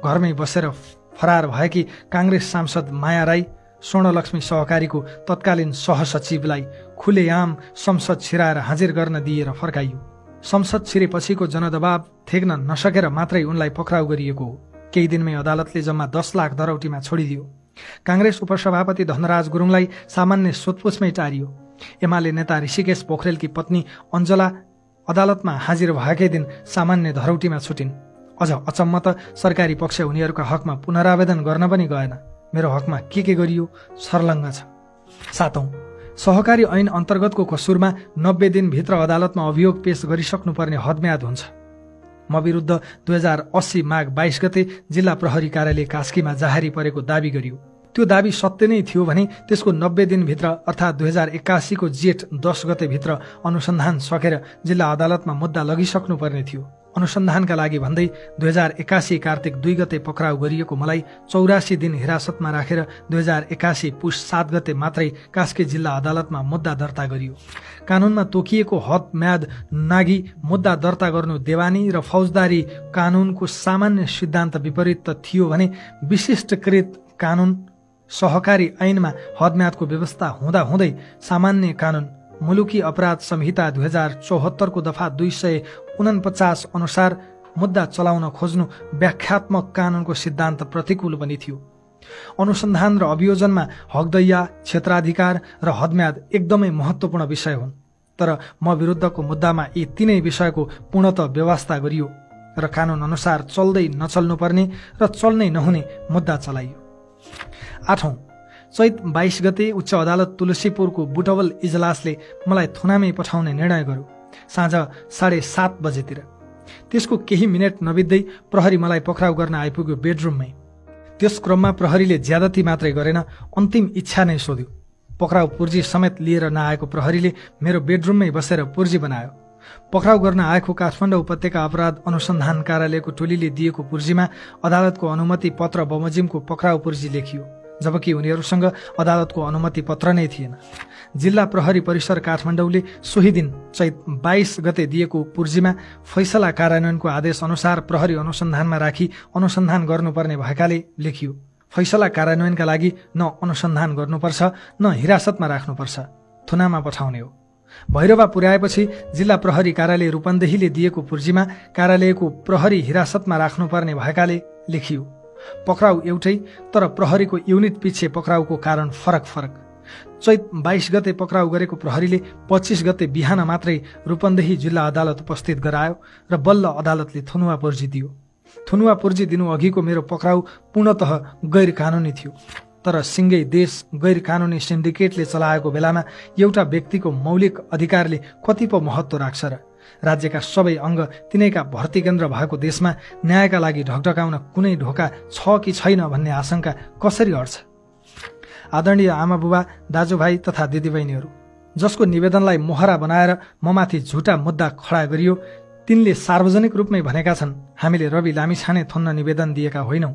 घरमै बसेर फरार भएकी काङ्ग्रेस सांसद माया राई स्वर्णलक्ष्मी सहकारीको तत्कालीन सहसचिवलाई खुलेआम संसद छिराएर हाजिर गर्न दिएर फर्काइयो। संसद छिरेपछिको जनदबाव थेग्न नसकेर मात्रै उनलाई पक्राउ गरिएको हो। केही दिनमै अदालतले जम्मा 10 लाख दरौटीमा छोडिदियो। काङ्ग्रेस उपसभापति धनराज गुरुङलाई सामान्य सोधपुछमै टारियो। एमाले नेता ऋषिकेश पोखरेलकी पत्नी अञ्जला अदालतमा हाजिर भएकै दिन सामान्य धरौटीमा छुटिन्। अझ अचम्म त सरकारी पक्ष उनीहरूका हकमा पुनरावेदन गर्न पनि गएन। मेरो हकमा के गरियो सर्लङ्ग छ। सातौं, सहकारी ऐन अन्तर्गतको कसुरमा 90 दिनभित्र अदालतमा अभियोग पेश गरिसक्नुपर्ने हदम्याद हुन्छ। म विरुद्ध 2080 माघ 22 गते जिल्ला प्रहरी कार्यालय कास्कीमा जाहेरी परेको दावी गरियो। त्यो दावी सत्य नै थियो भने त्यसको 90 दिनभित्र अर्थात् 2081 को जेठ 10 गतेभित्र अनुसन्धान सकेर जिल्ला अदालतमा मुद्दा लगिसक्नुपर्ने थियो। अनुसन्धानका लागि भन्दै 2081 कार्तिक 2 गते पक्राउ गरिएको मलाई 84 दिन हिरासतमा राखेर 2081 पुष 7 गते मात्रै कास्की जिल्ला अदालतमा मुद्दा दर्ता गरियो। कानूनमा तोकिएको हद म्याद नागी मुद्दा दर्ता गर्नु देवानी र फौजदारी कानूनको सामान्य सिद्धान्त विपरीत त थियो भने विशिष्टकृत कानून सहकारी ऐनमा हदम्यादको व्यवस्था हुँदाहुँदै सामान्य कानून मुलुकी अपराध संहिता 2074 को दफा 249 अनुसार मुद्दा चलाउन खोज्नु व्याख्यात्मक कानूनको सिद्धान्त प्रतिकूल पनि थियो। अनुसन्धान र अभियोजनमा हकदैया, क्षेत्राधिकार र हदम्याद एकदमै महत्त्वपूर्ण विषय हुन्। तर म विरुद्धको मुद्दामा यी तीनै विषयको पूर्णतः व्यवस्था गरियो र कानून अनुसार चल्दै नचल्नुपर्ने र चल्नै नहुने मुद्दा चलाइयो। आठौं, चैत 22 गते उच्च अदालत तुलसीपुरको बुटवल इजलासले मलाई थुनामै पठाउने निर्णय गर्यो। साँझ 7:30 बजेतिर। त्यसको केही मिनेट नबित्दै प्रहरी मलाई पक्राउ गर्न आइपुग्यो बेडरुममै। त्यस क्रममा प्रहरीले ज्यादती मात्रै गरेन, अन्तिम इच्छा नै सोध्यो। पक्राउ पूर्जी समेत लिएर नआएको प्रहरीले मेरो बेडरुममै बसेर पूर्जी बनायो। पक्राउ गर्न आएको काठमाडौँ उपत्यका अपराध अनुसन्धान कार्यालयको टोलीले दिएको पूर्जीमा अदालतको अनुमति पत्र बमोजिमको पक्राउ पूर्जी लेखियो, जबकि उनीहरूसँग अदालतको अनुमति पत्र नै थिएन। जिल्ला प्रहरी परिसर काठमाडौँले सोही दिन चैत 22 गते दिएको पूर्जीमा फैसला कार्यान्वयनको आदेश अनुसार प्रहरी अनुसन्धानमा राखी अनुसन्धान गर्नुपर्ने भएकाले लेखियो। फैसला कार्यान्वयनका लागि न अनुसन्धान गर्नुपर्छ न हिरासतमा राख्नुपर्छ, थुनामा पठाउने हो। भैरवा पुर्याएपछि जिल्ला प्रहरी कार्यालय रूपन्देहीले दिएको पूर्जीमा कार्यालयको प्रहरी हिरासतमा राख्नुपर्ने भएकाले लेखियो। पक्राउ एउटै, तर प्रहरीको युनिट पिछे पक्राउको कारण फरक फरक। चैत 22 गते पक्राउ गरेको प्रहरीले 25 गते बिहान मात्रै रूपन्देही जिल्ला अदालत उपस्थित गरायो र बल्ल अदालतले थुनुवा पूर्जी दियो। थुनुवा पूर्जी दिनु अघिको मेरो पक्राउ पूर्णतः गैर कानुनी थियो, तर सिङ्गै देश गैर कानुनी सिन्डिकेटले चलाएको बेलामा एउटा व्यक्तिको मौलिक अधिकारले कति पो महत्त्व राख्छ र? राज्यका सबै अङ्ग तिनैका भर्ती केन्द्र भएको देशमा न्यायका लागि ढकढकाउन कुनै ढोका छ कि छैन भन्ने आशंका कसरी हट्छ? आदरणीय आमाबुबा, दाजुभाइ तथा दिदीबहिनीहरू, जसको निवेदनलाई मोहरा बनाएर ममाथि झुटा मुद्दा खडा गरियो, तिनले सार्वजनिक रूपमै भनेका छन् हामीले रवि लामिछाने थुन्न निवेदन दिएका होइनौँ।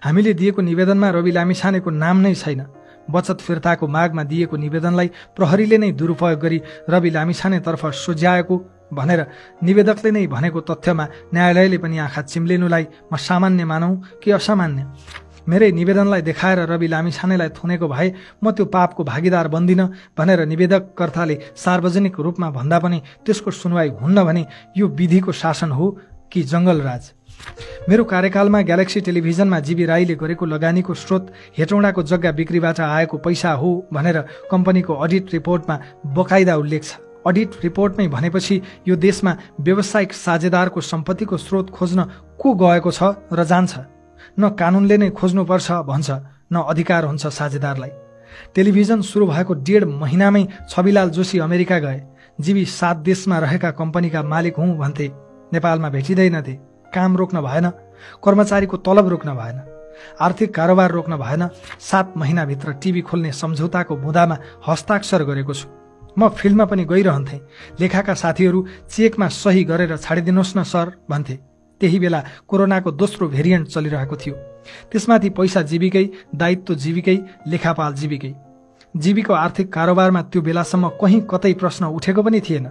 हामीले दिएको निवेदनमा रवि लामिछानेको नाम नै छैन। बचत फिर्ताको मागमा दिएको निवेदनलाई प्रहरीले नै दुरुपयोग गरी रवि लामिछानेतर्फ सुझ्याएको भनेर निवेदकले नै भनेको तथ्यमा न्यायालयले पनि आँखा चिम्लिनुलाई म सामान्य मानौँ कि असामान्य? मेरै निवेदनलाई देखाएर रवि लामिछानेलाई थुनेको भए म त्यो पापको भागीदार बन्दिन भनेर निवेदककर्ताले सार्वजनिक रूपमा भन्दा पनि त्यसको सुनवाई हुन्न भने यो विधिको शासन हो कि जङ्गलराज? मेरो कार्यकालमा ग्यालेक्सी टेलिभिजनमा जीबी राईले गरेको लगानीको स्रोत हेटौँडाको जग्गा बिक्रीबाट आएको पैसा हो भनेर कम्पनीको अडिट रिपोर्टमा बकाइदा उल्लेख छ। अडिट रिपोर्टमै भनेपछि यो देशमा व्यावसायिक साझेदारको सम्पत्तिको स्रोत खोज्न को गएको छ र जान्छ? न कानुनले नै खोज्नुपर्छ भन्छ, न अधिकार हुन्छ साझेदारलाई। टेलिभिजन सुरु भएको 1.5 महिनामै छविलाल जोशी अमेरिका गए। जीबी 7 देशमा रहेका कम्पनीका मालिक हुँ भन्थे, नेपालमा भेटिँदैनथे। काम रोक्न भएन, कर्मचारीको तलब रोक्न भएन, आर्थिक कारोबार रोक्न भएन। 7 महिनाभित्र टिभी खोल्ने सम्झौताको बुँदामा हस्ताक्षर गरेको छु। म फिल्डमा पनि गइरहन्थेँ। लेखाका साथीहरू चेकमा सही गरेर छाडिदिनुहोस् न सर भन्थे। त्यही बेला कोरोनाको दोस्रो भेरिएन्ट चलिरहेको थियो। त्यसमाथि पैसा जीविकै, दायित्व जीविकै, लेखापाल जीविकै। जीविको आर्थिक कारोबारमा त्यो बेलासम्म कहीँ कतै प्रश्न उठेको पनि थिएन।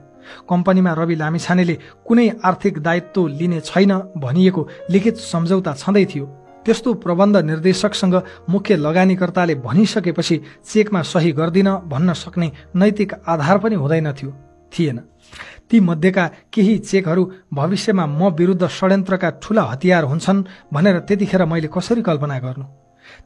कम्पनीमा रवि लामिछानेले कुनै आर्थिक दायित्व लिने छैन भनिएको लिखित सम्झौता छँदै थियो। त्यस्तो प्रबन्ध निर्देशकसँग मुख्य लगानीकर्ताले भनिसकेपछि चेकमा सही गर्दिन भन्न सक्ने नैतिक आधार पनि थिएन। ती मध्येका केही चेकहरू भविष्यमा म विरुद्ध षड्यन्त्रका ठूला हतियार हुन्छन् भनेर त्यतिखेर मैले कसरी कल्पना गर्नु?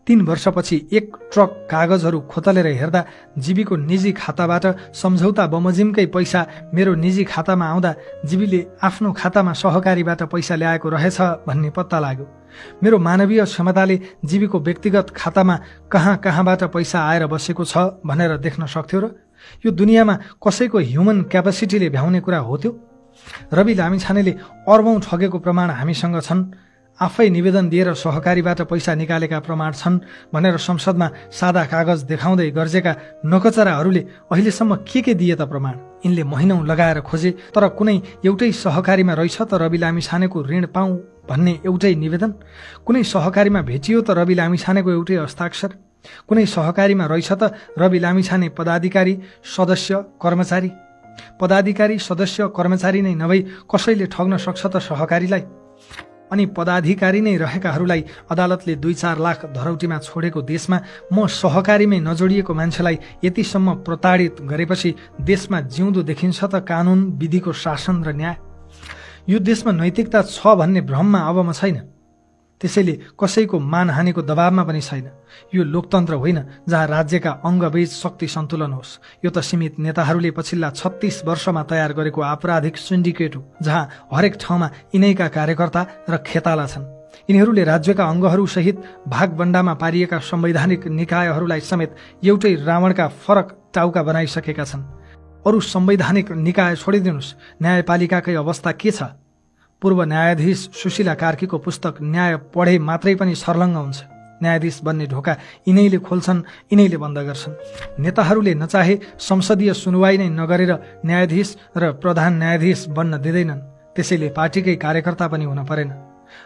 3 वर्षपछि 1 ट्रक कागजहरू खोतलेर हेर्दा जीबीको निजी खाताबाट सम्झौता बमोजिमकै पैसा मेरो निजी खातामा आउँदा जीबीले आफ्नो खातामा सहकारीबाट पैसा ल्याएको रहेछ भन्ने पत्ता लाग्यो। मेरो मानवीय क्षमताले जीबीको व्यक्तिगत खातामा कहाँबाट पैसा आएर बसेको छ भनेर देख्न सक्थ्यो र? यो दुनियाँमा कसैको ह्युमन क्यापासिटीले भ्याउने कुरा हो त्यो? रवि लामिछानेले अर्बौं ठगेको प्रमाण हामीसँग छन्। आफै निवेदन दिएर सहकारीबाट पैसा निकालेका प्रमाण छन् भनेर संसदमा सादा कागज देखाउँदै गर्जेका नकचराहरूले अहिलेसम्म के दिए त प्रमाण? यिनले महिनौं लगाएर खोजे, तर कुनै एउटै सहकारीमा रहेछ त रवि लामिछानेको ऋण पाऊँ भन्ने एउटै निवेदन? कुनै सहकारीमा भेटियो त रवि लामिछानेको एउटै हस्ताक्षर? कुनै सहकारीमा रहेछ त रवि लामिछाने पदाधिकारी, सदस्य, कर्मचारी? पदाधिकारी, सदस्य, कर्मचारी नै नभई कसैले ठग्न सक्छ त सहकारीलाई? अनि पदाधिकारी नै रहेकाहरूलाई अदालतले 2-4 लाख धरौटीमा छोडेको देशमा म सहकारीमै नजोडिएको मान्छेलाई यतिसम्म प्रताडित गरेपछि देशमा जिउँदो देखिन्छ त कानुन, विधिको शासन र न्याय? यो देशमा नैतिकता छ भन्ने भ्रममा अब म छैन। त्यसैले कसैको मानहानिको दबावमा पनि छैन। यो लोकतन्त्र होइन जहाँ राज्यका अङ्गबीच शक्ति सन्तुलन होस्। यो त सीमित नेताहरूले पछिल्ला 36 वर्षमा तयार गरेको आपराधिक सिन्डिकेट हो, जहाँ हरेक ठाउँमा यिनैका कार्यकर्ता र खेताला छन्। यिनीहरूले राज्यका अङ्गहरू सहित भागबण्डामा पारिएका संवैधानिक निकायहरूलाई समेत एउटै रावणका फरक टाउका बनाइसकेका छन्। अरू संवैधानिक निकाय छोडिदिनुस्, न्यायपालिकाकै अवस्था के छ? पूर्व न्यायाधीश सुशीला कार्कीको पुस्तक न्याय पढे मात्रै पनि सर्लङ्ग हुन्छ। न्यायाधीश बन्ने ढोका यिनैले खोल्छन्, यिनैले बन्द गर्छन्। नेताहरूले नचाहे संसदीय सुनवाई नै नगरेर न्यायाधीश र प्रधान न्यायाधीश बन्न दिँदैनन्। त्यसैले पार्टीकै कार्यकर्ता पनि हुन परेन।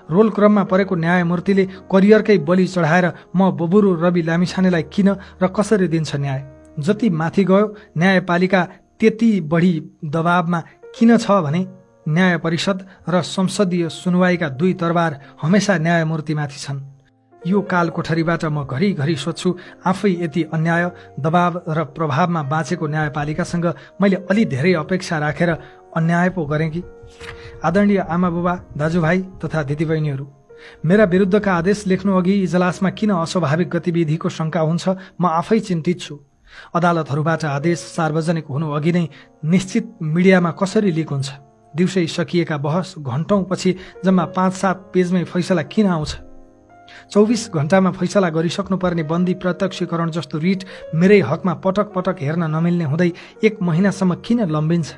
रोल क्रममा परेको न्यायमूर्तिले करियरकै बलि चढाएर म बबुरु रवि लामिछानेलाई किन र कसरी दिन्छ न्याय? जति माथि गयो न्यायपालिका त्यति बढी दबावमा किन छ भने न्याय परिषद र संसदीय सुनवाईका दुई तरबार हमेसा न्यायमूर्तिमाथि छन्। यो काल कोठरीबाट म घरिघरि सोध्छु, आफै यति अन्याय, दबाव र प्रभावमा बाँचेको न्यायपालिकासँग मैले अलि धेरै अपेक्षा राखेर अन्याय पो गरेँ कि? आदरणीय आमा बुबा, दाजुभाइ तथा दिदीबहिनीहरू, मेरा विरुद्धका आदेश लेख्नु अघि इजलासमा किन अस्वाभाविक गतिविधिको शङ्का हुन्छ म आफै चिन्तित छु। अदालतहरूबाट आदेश सार्वजनिक हुनु अघि नै निश्चित मिडियामा कसरी लिक हुन्छ? दिउँसै सकिएका बहस घण्टौँपछि जम्मा 5-7 पेजमै फैसला किन आउँछ? 24 घण्टामा फैसला गरिसक्नुपर्ने बन्दी प्रत्यक्षीकरण जस्तो रिट मेरै हकमा पटक पटक हेर्न नमिल्ने हुँदै 1 महिनासम्म किन लम्बिन्छ?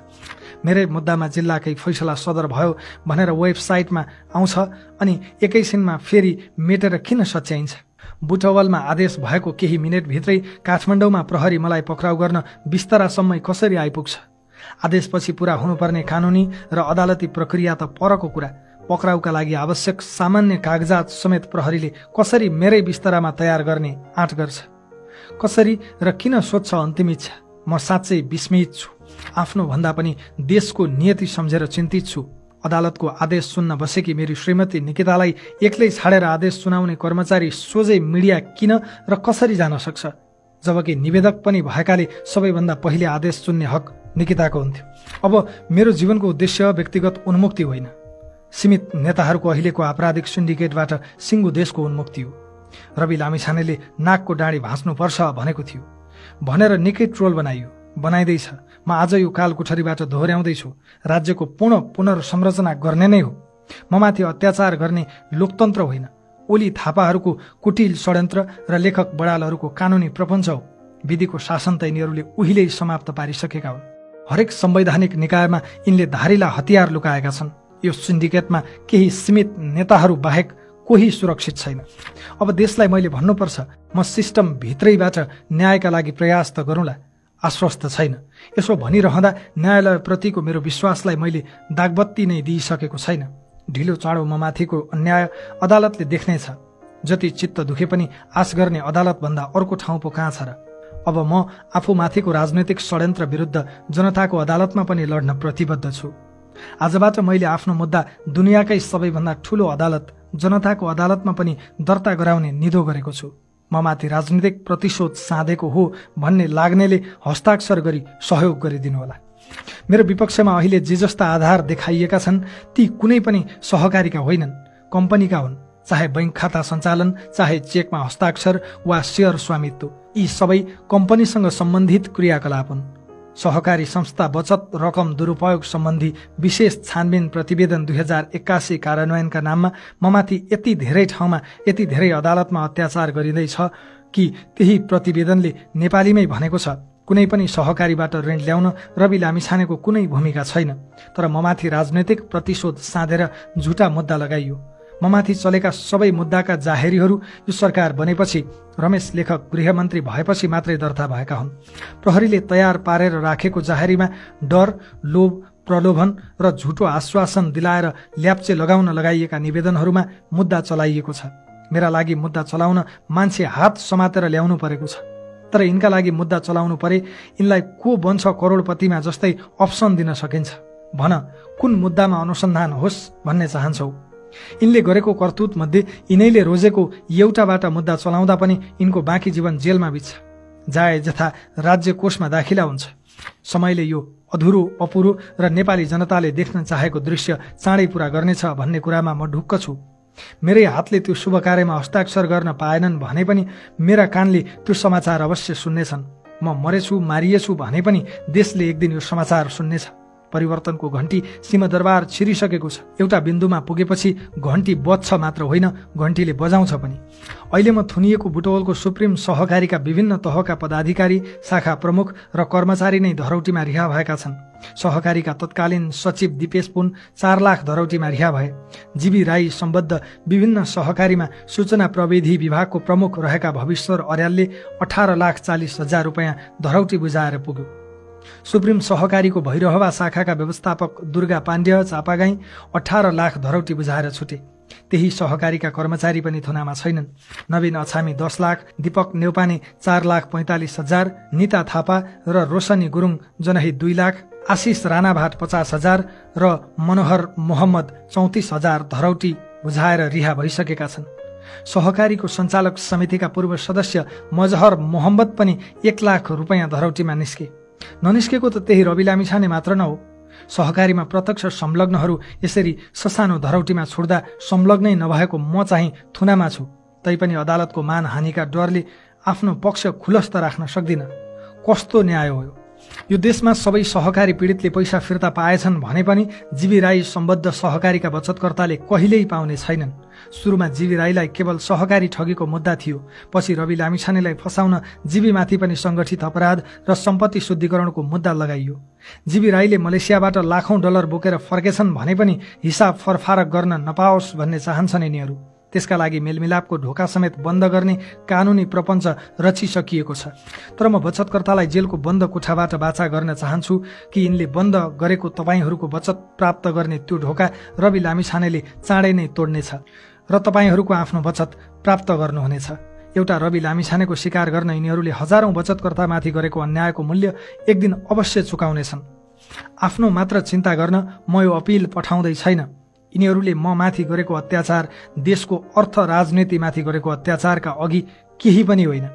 मेरै मुद्दामा जिल्लाकै फैसला सदर भयो भनेर वेबसाइटमा आउँछ अनि एकैछिनमा फेरि मेटेर किन सच्याइन्छ? बुटवलमा आदेश भएको केही मिनेटभित्रै काठमाडौँमा प्रहरी मलाई पक्राउ गर्न बिस्तरासम्मै कसरी आइपुग्छ? आदेशपछि पूरा हुनुपर्ने कानुनी र अदालती प्रक्रिया त परको कुरा। पक्राउका लागि आवश्यक सामान्य कागजात समेत प्रहरीले कसरी मेरै बिस्तरामा तयार गर्ने आँट गर्छ? कसरी र किन सोध्छ अन्तिम इच्छा? म साँच्चै विस्मित छु। आफ्नो भन्दा पनि देशको नियति सम्झेर चिन्तित छु। अदालतको आदेश सुन्न बसेकी मेरी श्रीमती निकितालाई एक्लै छाडेर आदेश सुनाउने कर्मचारी सोझै मिडिया किन र कसरी जान सक्छ? जबकि निवेदक पनि भएकाले सबैभन्दा पहिले आदेश सुन्ने हक निकिताको हुन्थ्यो। अब मेरो जीवनको उद्देश्य व्यक्तिगत उन्मुक्ति होइन, सीमित नेताहरूको अहिलेको आपराधिक सिन्डिकेटबाट सिङ्गो देशको उन्मुक्ति हो। रवि लामिछानेले नाकको डाँडी भाँच्नुपर्छ भनेको थियो भनेर निकै ट्रोल बनाइयो, बनाइँदैछ। म आज यो काल कोठरीबाट दोहोर्याउँदैछु, राज्यको पुनर्संरचना गर्ने नै हो। ममाथि अत्याचार गर्ने लोकतन्त्र होइन, ओली थापाहरूको कुटिल षड्यन्त्र र लेखक बडालहरूको कानुनी प्रपञ्च हो। विधिको शासन त यिनीहरूले उहिल्यै समाप्त पारिसकेका हुन्। हरेक संवैधानिक निकायमा यिनले धारिला हतियार लुकाएका छन्। यो सिन्डिकेटमा केही सीमित नेताहरू बाहेक कोही सुरक्षित छैन। अब देशलाई मैले भन्नुपर्छ, म सिस्टम भित्रैबाट न्यायका लागि प्रयास त गरौँला, आश्वस्त छैन। यसो भनिरहँदा न्यायालयप्रतिको मेरो विश्वासलाई मैले दागबत्ती नै दिइसकेको छैन। ढिलो चाँडो ममाथिको अन्याय अदालतले देख्नेछ। जति चित्त दुखे पनि आश गर्ने अदालतभन्दा अर्को ठाउँ पो कहाँ छ र? अब म आफूमाथिको राजनैतिक षड्यन्त्र विरुद्ध जनताको अदालतमा पनि लड्न प्रतिबद्ध छु। आजबाट मैले आफ्नो मुद्दा दुनियाँकै सबैभन्दा ठूलो अदालत जनताको अदालतमा पनि दर्ता गराउने निधो गरेको छु। ममाथि राजनीतिक प्रतिशोध साधेको हो भन्ने लाग्नेले हस्ताक्षर गरी सहयोग गरिदिनुहोला। मेरो विपक्षमा अहिले जे जस्ता आधार देखाइएका छन् ती कुनै पनि सहकारीका होइनन्, कम्पनीका हुन्। चाहे बैंक खाता सञ्चालन, चाहे चेकमा हस्ताक्षर वा शेयर स्वामित्व, यी सबै कम्पनीसँग सम्बन्धित क्रियाकलाप हुन्। सहकारी संस्था बचत रकम दुरुपयोग सम्बन्धी विशेष छानबिन प्रतिवेदन 2081 कार्यान्वयनका नाममा ममाथि यति धेरै ठाउँमा, यति धेरै अदालतमा अत्याचार गरिँदैछ कि त्यही प्रतिवेदनले नेपालीमै भनेको छ, कुनै पनि सहकारीबाट ऋण ल्याउन रवि लामिछानेको कुनै भूमिका छैन। तर ममाथि राजनैतिक प्रतिशोध साधेर झुटा मुद्दा लगाइयो। ममाथि चलेका सबै मुद्दाका जाहेरीहरू यो सरकार बनेपछि, रमेश लेखक गृहमन्त्री भएपछि मात्रै दर्ता भएका हुन्। प्रहरीले तयार पारेर राखेको जाहेरीमा डर, लोभ, प्रलोभन र झुटो आश्वासन दिलाएर ल्याप्चे लगाउन लगाइएका निवेदनहरूमा मुद्दा चलाइएको छ। मेरा लागि मुद्दा चलाउन मान्छे हात समातेर ल्याउनु परेको छ। तर यिनका लागि मुद्दा चलाउनु परे यिनलाई को बन्छ करोडपतिमा जस्तै अप्सन दिन सकिन्छ? भन, कुन मुद्दामा अनुसन्धान होस् भन्ने चाहन्छौ? यिनले गरेको करतुत मध्ये यिनैले रोजेको एउटाबाट मुद्दा चलाउँदा पनि यिनको बाँकी जीवन जेलमा बित्छ। जाए जथा राज्य कोषमा दाखिला हुन्छ। समयले यो अधुरो, अपुरो र नेपाली जनताले देख्न चाहेको दृश्य चाँडै पूरा गर्नेछ भन्ने कुरामा म ढुक्क छु। मेरै हातले त्यो शुभ कार्यमा हस्ताक्षर गर्न पाएनन् भने पनि मेरा कानले त्यो समाचार अवश्य सुन्नेछन्। म मरेछु, मारिएछु भने पनि देशले एक दिन यो समाचार सुन्नेछ। परिवर्तनको घण्टी सिंहदरबार छिरिसकेको छ। एउटा बिन्दुमा पुगेपछि घण्टी बज्छ मात्र होइन, घण्टीले बजाउँछ पनि। अहिले म थुनिएको बुटवलको सुप्रिम सहकारीका विभिन्न तहका पदाधिकारी, शाखा प्रमुख र कर्मचारी नै धरौटीमा रिहा भएका छन्। सहकारीका तत्कालीन सचिव दिपेश पुन 4 लाख धरौटीमा रिहा भए। जीवी राई सम्बद्ध विभिन्न सहकारीमा सूचना प्रविधि विभागको प्रमुख रहेका भविश्वर अर्यालले 18,40,000 रुपैयाँ धरौटी बुझाएर पुग्यो। सुप्रिम सहकारीको भैरहवा शाखाका व्यवस्थापक दुर्गा पाण्ड्य चापागाई 18 लाख धरौटी बुझाएर छुटे। त्यही सहकारीका कर्मचारी पनि थुनामा छैनन्। नवीन अछामी 10 लाख, दीपक नेउपाने 4,45,000, निता थापा र रोशनी गुरुङ जनही 2 लाख, आशिष राणाभाट 50,000 र मनोहर मोहम्मद 34,000 धरौटी बुझाएर रिहा भइसकेका छन्। सहकारीको सञ्चालक समितिका पूर्व सदस्य मजहर मोहम्मद पनि 1 लाख रुपैयाँ धरौटीमा निस्के। ननिस्केको त त्यही रवि लामिछाने मात्र न हो। सहकारीमा प्रत्यक्ष संलग्नहरू यसरी ससानो धरौटीमा छुट्दा संलग्नै नभएको म चाहिँ थुनामा छु। तैपनि अदालतको मानहानिका डरले आफ्नो पक्ष खुलस्त राख्न सक्दिन। कस्तो न्याय हो यो? देशमा सबै सहकारी पीडितले पैसा फिर्ता पाएछन् भने पनि जीवी राई सम्बद्ध सहकारीका बचतकर्ताले कहिल्यै पाउने छैनन्। सुरुमा जीवी राईलाई केवल सहकारी ठगीको मुद्दा थियो। पछि रवि लामिछानेलाई फसाउन जीवीमाथि पनि सङ्गठित अपराध र सम्पत्ति शुद्धिकरणको मुद्दा लगाइयो। जीवी राईले मलेसियाबाट लाखौं डलर बोकेर फर्केछन् भने पनि हिसाब फरफारक गर्न नपाओस् भन्ने चाहन्छन् यिनीहरू। त्यसका लागि मेलमिलापको ढोका समेत बन्द गर्ने कानुनी प्रपञ्च रचिसकिएको छ। तर म बचतकर्तालाई जेलको बन्द कोठाबाट बाचा गर्न चाहन्छु कि यिनले बन्द गरेको तपाईँहरूको बचत प्राप्त गर्ने त्यो ढोका रवि लामिछानेले चाँडै नै तोड्नेछ र तपाईँहरूको आफ्नो बचत प्राप्त गर्नुहुनेछ। एउटा रवि लामिछानेको शिकार गर्न यिनीहरूले हजारौं बचतकर्तामाथि गरेको अन्यायको मूल्य एक दिन अवश्य चुकाउनेछन्। आफ्नो मात्र चिन्ता गर्न म यो अपिल पठाउँदै छैन। यिनीहरूले म माथि गरेको अत्याचार देशको अर्थ राजनीतिमाथि गरेको अत्याचारका अघि केही पनि होइन।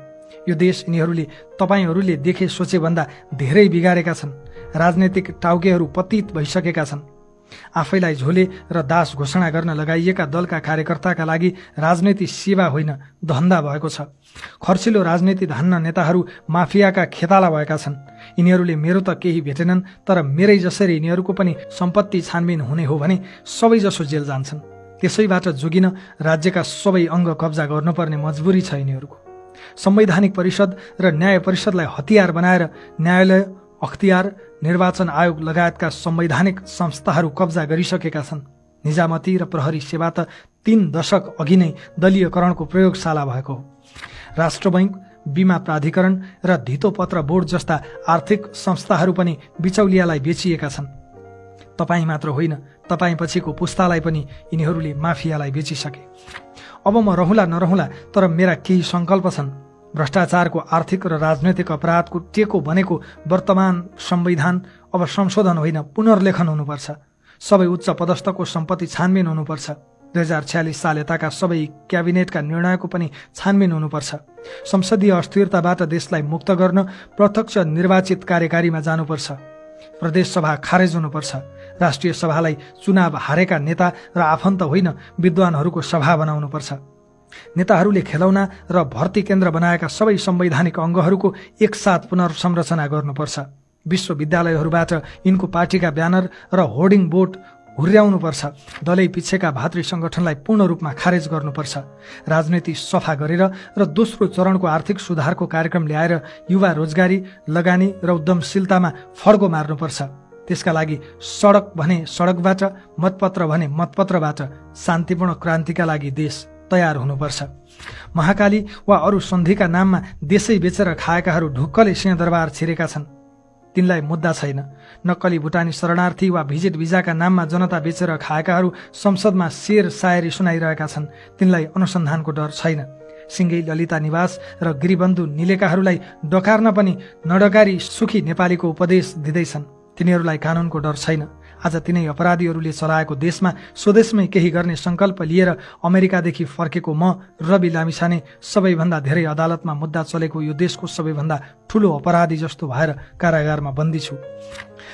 यो देश यिनीहरूले तपाईहरूले देखे सोचे भन्दा धेरै बिगारेका छन्। राजनैतिक टाउकेहरू पतित भइसकेका छन्। आफैलाई झोले र दास घोषणा गर्न लगाइएका दलका कार्यकर्ताका लागि राजनीति सेवा होइन, धन्दा भएको छ। खर्चिलो राजनीति धान्न नेताहरू माफियाका खेताला भएका छन्। यिनीहरूले मेरो त केही भेटेनन्, तर मेरै जसरी यिनीहरूको पनि सम्पत्ति छानबिन हुने हो भने सबैजसो जेल जान्छन्। त्यसैबाट जोगिन राज्यका सबै अङ्ग कब्जा गर्नुपर्ने मजबुरी छ यिनीहरूको। संवैधानिक परिषद र न्याय परिषदलाई हतियार बनाएर न्यायालय, अख्तियार, निर्वाचन आयोग लगायतका संवैधानिक संस्थाहरू कब्जा गरिसकेका छन्। निजामती र प्रहरी सेवा त 3 दशक अघि नै दलीयकरणको प्रयोगशाला भएको हो। राष्ट्र बैंक, बीमा प्राधिकरण र धितोपत्र बोर्ड जस्ता आर्थिक संस्थाहरू पनि बिचौलियालाई बेचिएका छन्। तपाईँ मात्र होइन, तपाईँ पछिको पुस्तालाई पनि यिनीहरूले माफियालाई बेचिसके। अब म रहँला नरहँला, तर मेरा केही सङ्कल्प छन्। भ्रष्टाचारको आर्थिक र राजनैतिक अपराधको टेको बनेको वर्तमान संविधान अब संशोधन होइन, पुनर्लेखन हुनुपर्छ। सबै उच्च पदस्थको सम्पत्ति छानबिन हुनुपर्छ। 2046 साल यताका सबै क्याबिनेटका निर्णयको पनि छानबिन हुनुपर्छ। संसदीय अस्थिरताबाट देशलाई मुक्त गर्न प्रत्यक्ष निर्वाचित कार्यकारीमा जानुपर्छ। प्रदेश सभा खारेज हुनुपर्छ। राष्ट्रिय सभालाई चुनाव हारेका नेता र आफन्त होइन, विद्वानहरूको सभा बनाउनुपर्छ। नेताहरूले खेलौना र भर्ती केन्द्र बनाएका सबै संवैधानिक अङ्गहरूको एकसाथ पुनर्संरचना गर्नुपर्छ। विश्वविद्यालयहरूबाट यिनको पार्टीका ब्यानर र होर्डिङ बोर्ड हुर्याउनुपर्छ। दलै पिछेका भातृ संगठनलाई पूर्ण रूपमा खारेज गर्नुपर्छ। राजनीति सफा गरेर र दोस्रो चरणको आर्थिक सुधारको कार्यक्रम ल्याएर युवा रोजगारी, लगानी र उद्यमशीलतामा फड्को मार्नुपर्छ। त्यसका लागि सडक भने सडकबाट, मतपत्र भने मतपत्रबाट शान्तिपूर्ण क्रान्तिका लागि देश तयार हुनुपर्छ। महाकाली वा अरू सन्धिका नाममा देशै बेचेर खाएकाहरू ढुक्कले सिंहदरबार छिरेका छन्। तिनलाई मुद्दा छैन। नक्कली भुटानी शरणार्थी वा भिजिट भिजाका नाममा जनता बेचेर खाएकाहरू संसदमा शेर सायरी सुनाइरहेका छन्। तिनलाई अनुसन्धानको डर छैन। सिङ्गै ललिता निवास र गिरिबन्धु निलेकाहरूलाई डकार्न पनि नडकारी सुखी नेपालीको उपदेश दिँदैछन्। तिनीहरूलाई कानुनको डर छैन। आज तिनै अपराधीहरूले चलाएको देशमा स्वदेशमै केही गर्ने सङ्कल्प लिएर अमेरिकादेखि फर्केको म रवि लामिछाने सबैभन्दा धेरै अदालतमा मुद्दा चलेको यो देशको सबैभन्दा ठूलो अपराधी जस्तो भएर कारागारमा बन्दी छु।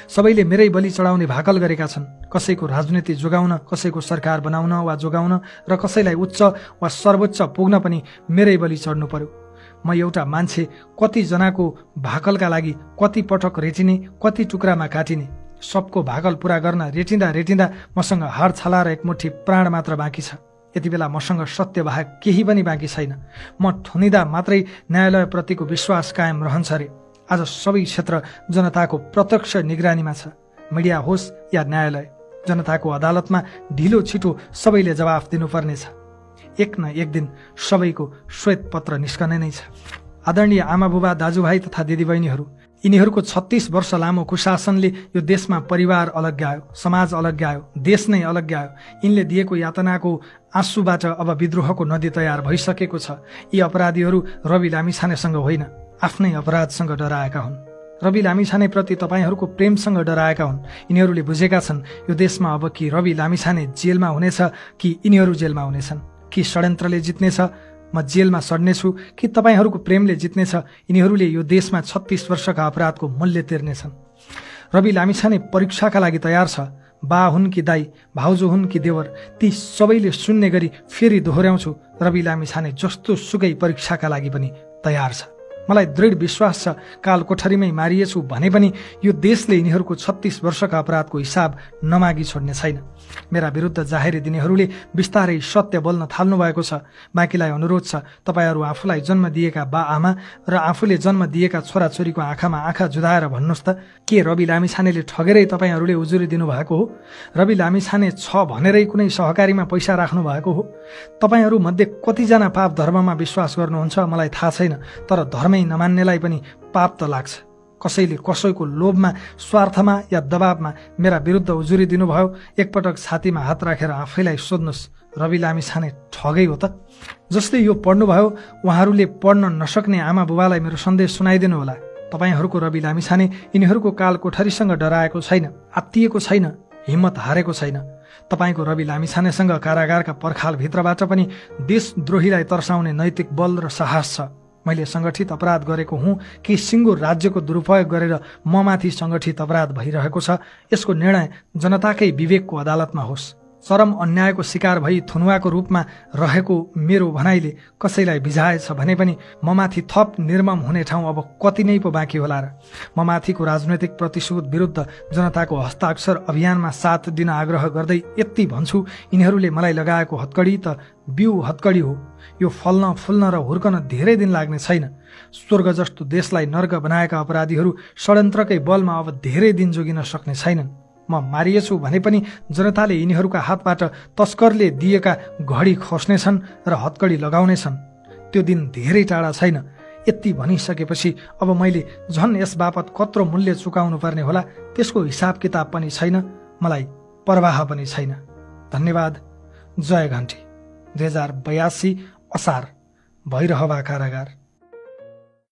सबैले मेरै बलि चढाउने भाकल गरेका छन्। कसैको राजनीति जोगाउन, कसैको सरकार बनाउन वा जोगाउन र कसैलाई उच्च वा सर्वोच्च पुग्न पनि मेरै बलि चढ्नु पर्यो। म एउटा मान्छे कति जनाको भाकलका लागि कति पटक रेटिने, कति टुक्रामा काटिने, सबको भागल पूरा गर्न रेटिँदा मसँग हाड छला र एकमुठी प्राण मात्र बाँकी छ। यति बेला मसँग सत्य बाहेक केही पनि बाँकी छैन। म ठुनिँदा मात्रै न्यायालयप्रतिको विश्वास कायम रहन्छ रे। आज सबै क्षेत्र जनताको प्रत्यक्ष निगरानीमा छ। मिडिया होस् या न्यायालय, जनताको अदालतमा ढिलो छिटो सबैले जवाफ दिनुपर्नेछ। एक न एक दिन सबैको श्वेत पत्र निस्कने नै छ। आदरणीय आमा बुबा, दाजुभाइ तथा दिदीबहिनीहरू, यिनीहरूको 36 वर्ष लामो कुशासनले यो देशमा परिवार अलग्यायो, समाज अलग्यायो, देश नै अलग्यायो। यिनले दिएको यातनाको आँसुबाट अब विद्रोहको नदी तयार भइसकेको छ। यी अपराधीहरू रवि लामिछानेसँग होइन, आफ्नै अपराधसँग डराएका हुन्। रवि लामिछानेप्रति तपाईँहरूको प्रेमसँग डराएका हुन्। यिनीहरूले बुझेका छन् यो देशमा अब कि रवि लामिछाने जेलमा हुनेछ कि यिनीहरू जेलमा हुनेछन्। कि षड्यन्त्रले जित्नेछ, म जेलमा सड्नेछु, कि तपाईँहरूको प्रेमले जित्नेछ, यिनीहरूले यो देशमा 36 वर्षका अपराधको मूल्य तिर्नेछन्। रवि लामिछाने परीक्षाका लागि तयार छ। बा हुन् कि दाई, भाउजू हुन् कि देवर, ती सबैले सुन्ने गरी फेरि दोहोऱ्याउँछु, रवि लामिछाने जस्तो सुकै परीक्षाका लागि पनि तयार छ। मलाई दृढ विश्वास छ काल कोठरीमै मारिएछु भने पनि यो देशले यिनीहरूको 36 वर्षका अपराधको हिसाब नमागी छोड्ने छैन। मेरा विरुद्ध जाहेरी दिनेहरूले बिस्तारै सत्य बोल्न थाल्नु भएको छ। बाँकीलाई अनुरोध छ, तपाईँहरू आफूलाई जन्म दिएका बा आमा र आफूले जन्म दिएका छोराछोरीको आँखामा आँखा जुधाएर भन्नुहोस् त, के रवि लामिछानेले ठगेरै तपाईँहरूले उजुरी दिनुभएको हो? रवि लामिछाने छ भनेरै कुनै सहकारीमा पैसा राख्नु भएको हो? तपाईँहरू मध्ये कतिजना पाप धर्ममा विश्वास गर्नुहुन्छ मलाई थाहा छैन, तर धर्मै नमान्नेलाई पनि पाप त लाग्छ। कसैले कसैको लोभमा, स्वार्थमा या दबावमा मेरा विरुद्ध उजुरी दिनुभयो, एकपटक छातीमा हात राखेर आफैलाई सोध्नुहोस्, रवि लामिछाने ठगै हो त? जसले यो पढ्नुभयो उहाँहरूले पढ्न नसक्ने आमा बुबालाई मेरो सन्देश सुनाइदिनु होला। तपाईँहरूको रवि लामिछाने यिनीहरूको काल कोठरीसँग डराएको छैन, आत्तिएको छैन, हिम्मत हारेको छैन। तपाईँको रवि लामिछानेसँग कारागारका पर्खालभित्रबाट पनि देशद्रोहीलाई तर्साउने नैतिक बल र साहस छ। मैले सङ्गठित अपराध गरेको हुँ कि सिङ्गो राज्यको दुरुपयोग गरेर ममाथि सङ्गठित अपराध भइरहेको छ, यसको निर्णय जनताकै विवेकको अदालतमा होस्। चरम अन्यायको शिकार भई थुनुवाको रूपमा रहेको मेरो भनाइले कसैलाई भिजाएछ भने पनि ममाथि थप निर्मम हुने ठाउँ अब कति नै पो बाँकी होला र? ममाथिको राजनैतिक प्रतिशोध विरुद्ध जनताको हस्ताक्षर अभियानमा साथ दिन आग्रह गर्दै यति भन्छु, यिनीहरूले मलाई लगाएको हत्कडी त बिउ हत्कडी हो। यो फल्न, फुल्न र हुर्कन धेरै दिन लाग्ने छैन। स्वर्ग जस्तो देशलाई नर्क बनाएका अपराधीहरू षड्यन्त्रकै बलमा अब धेरै दिन जोगिन सक्ने छैनन्। म मारिएछु भने पनि जनताले यिनीहरूका हातबाट तस्करले दिएका घडी खोस्नेछन् र हत्कडी लगाउनेछन्। त्यो दिन धेरै टाढा छैन। यति भनिसकेपछि अब मैले झन् यस बापत कत्रो मूल्य चुकाउनु पर्ने होला त्यसको हिसाब किताब पनि छैन, मलाई परवाह पनि छैन। धन्यवाद। जय घन्टी। 2082 असार, भैरहवा कारागार।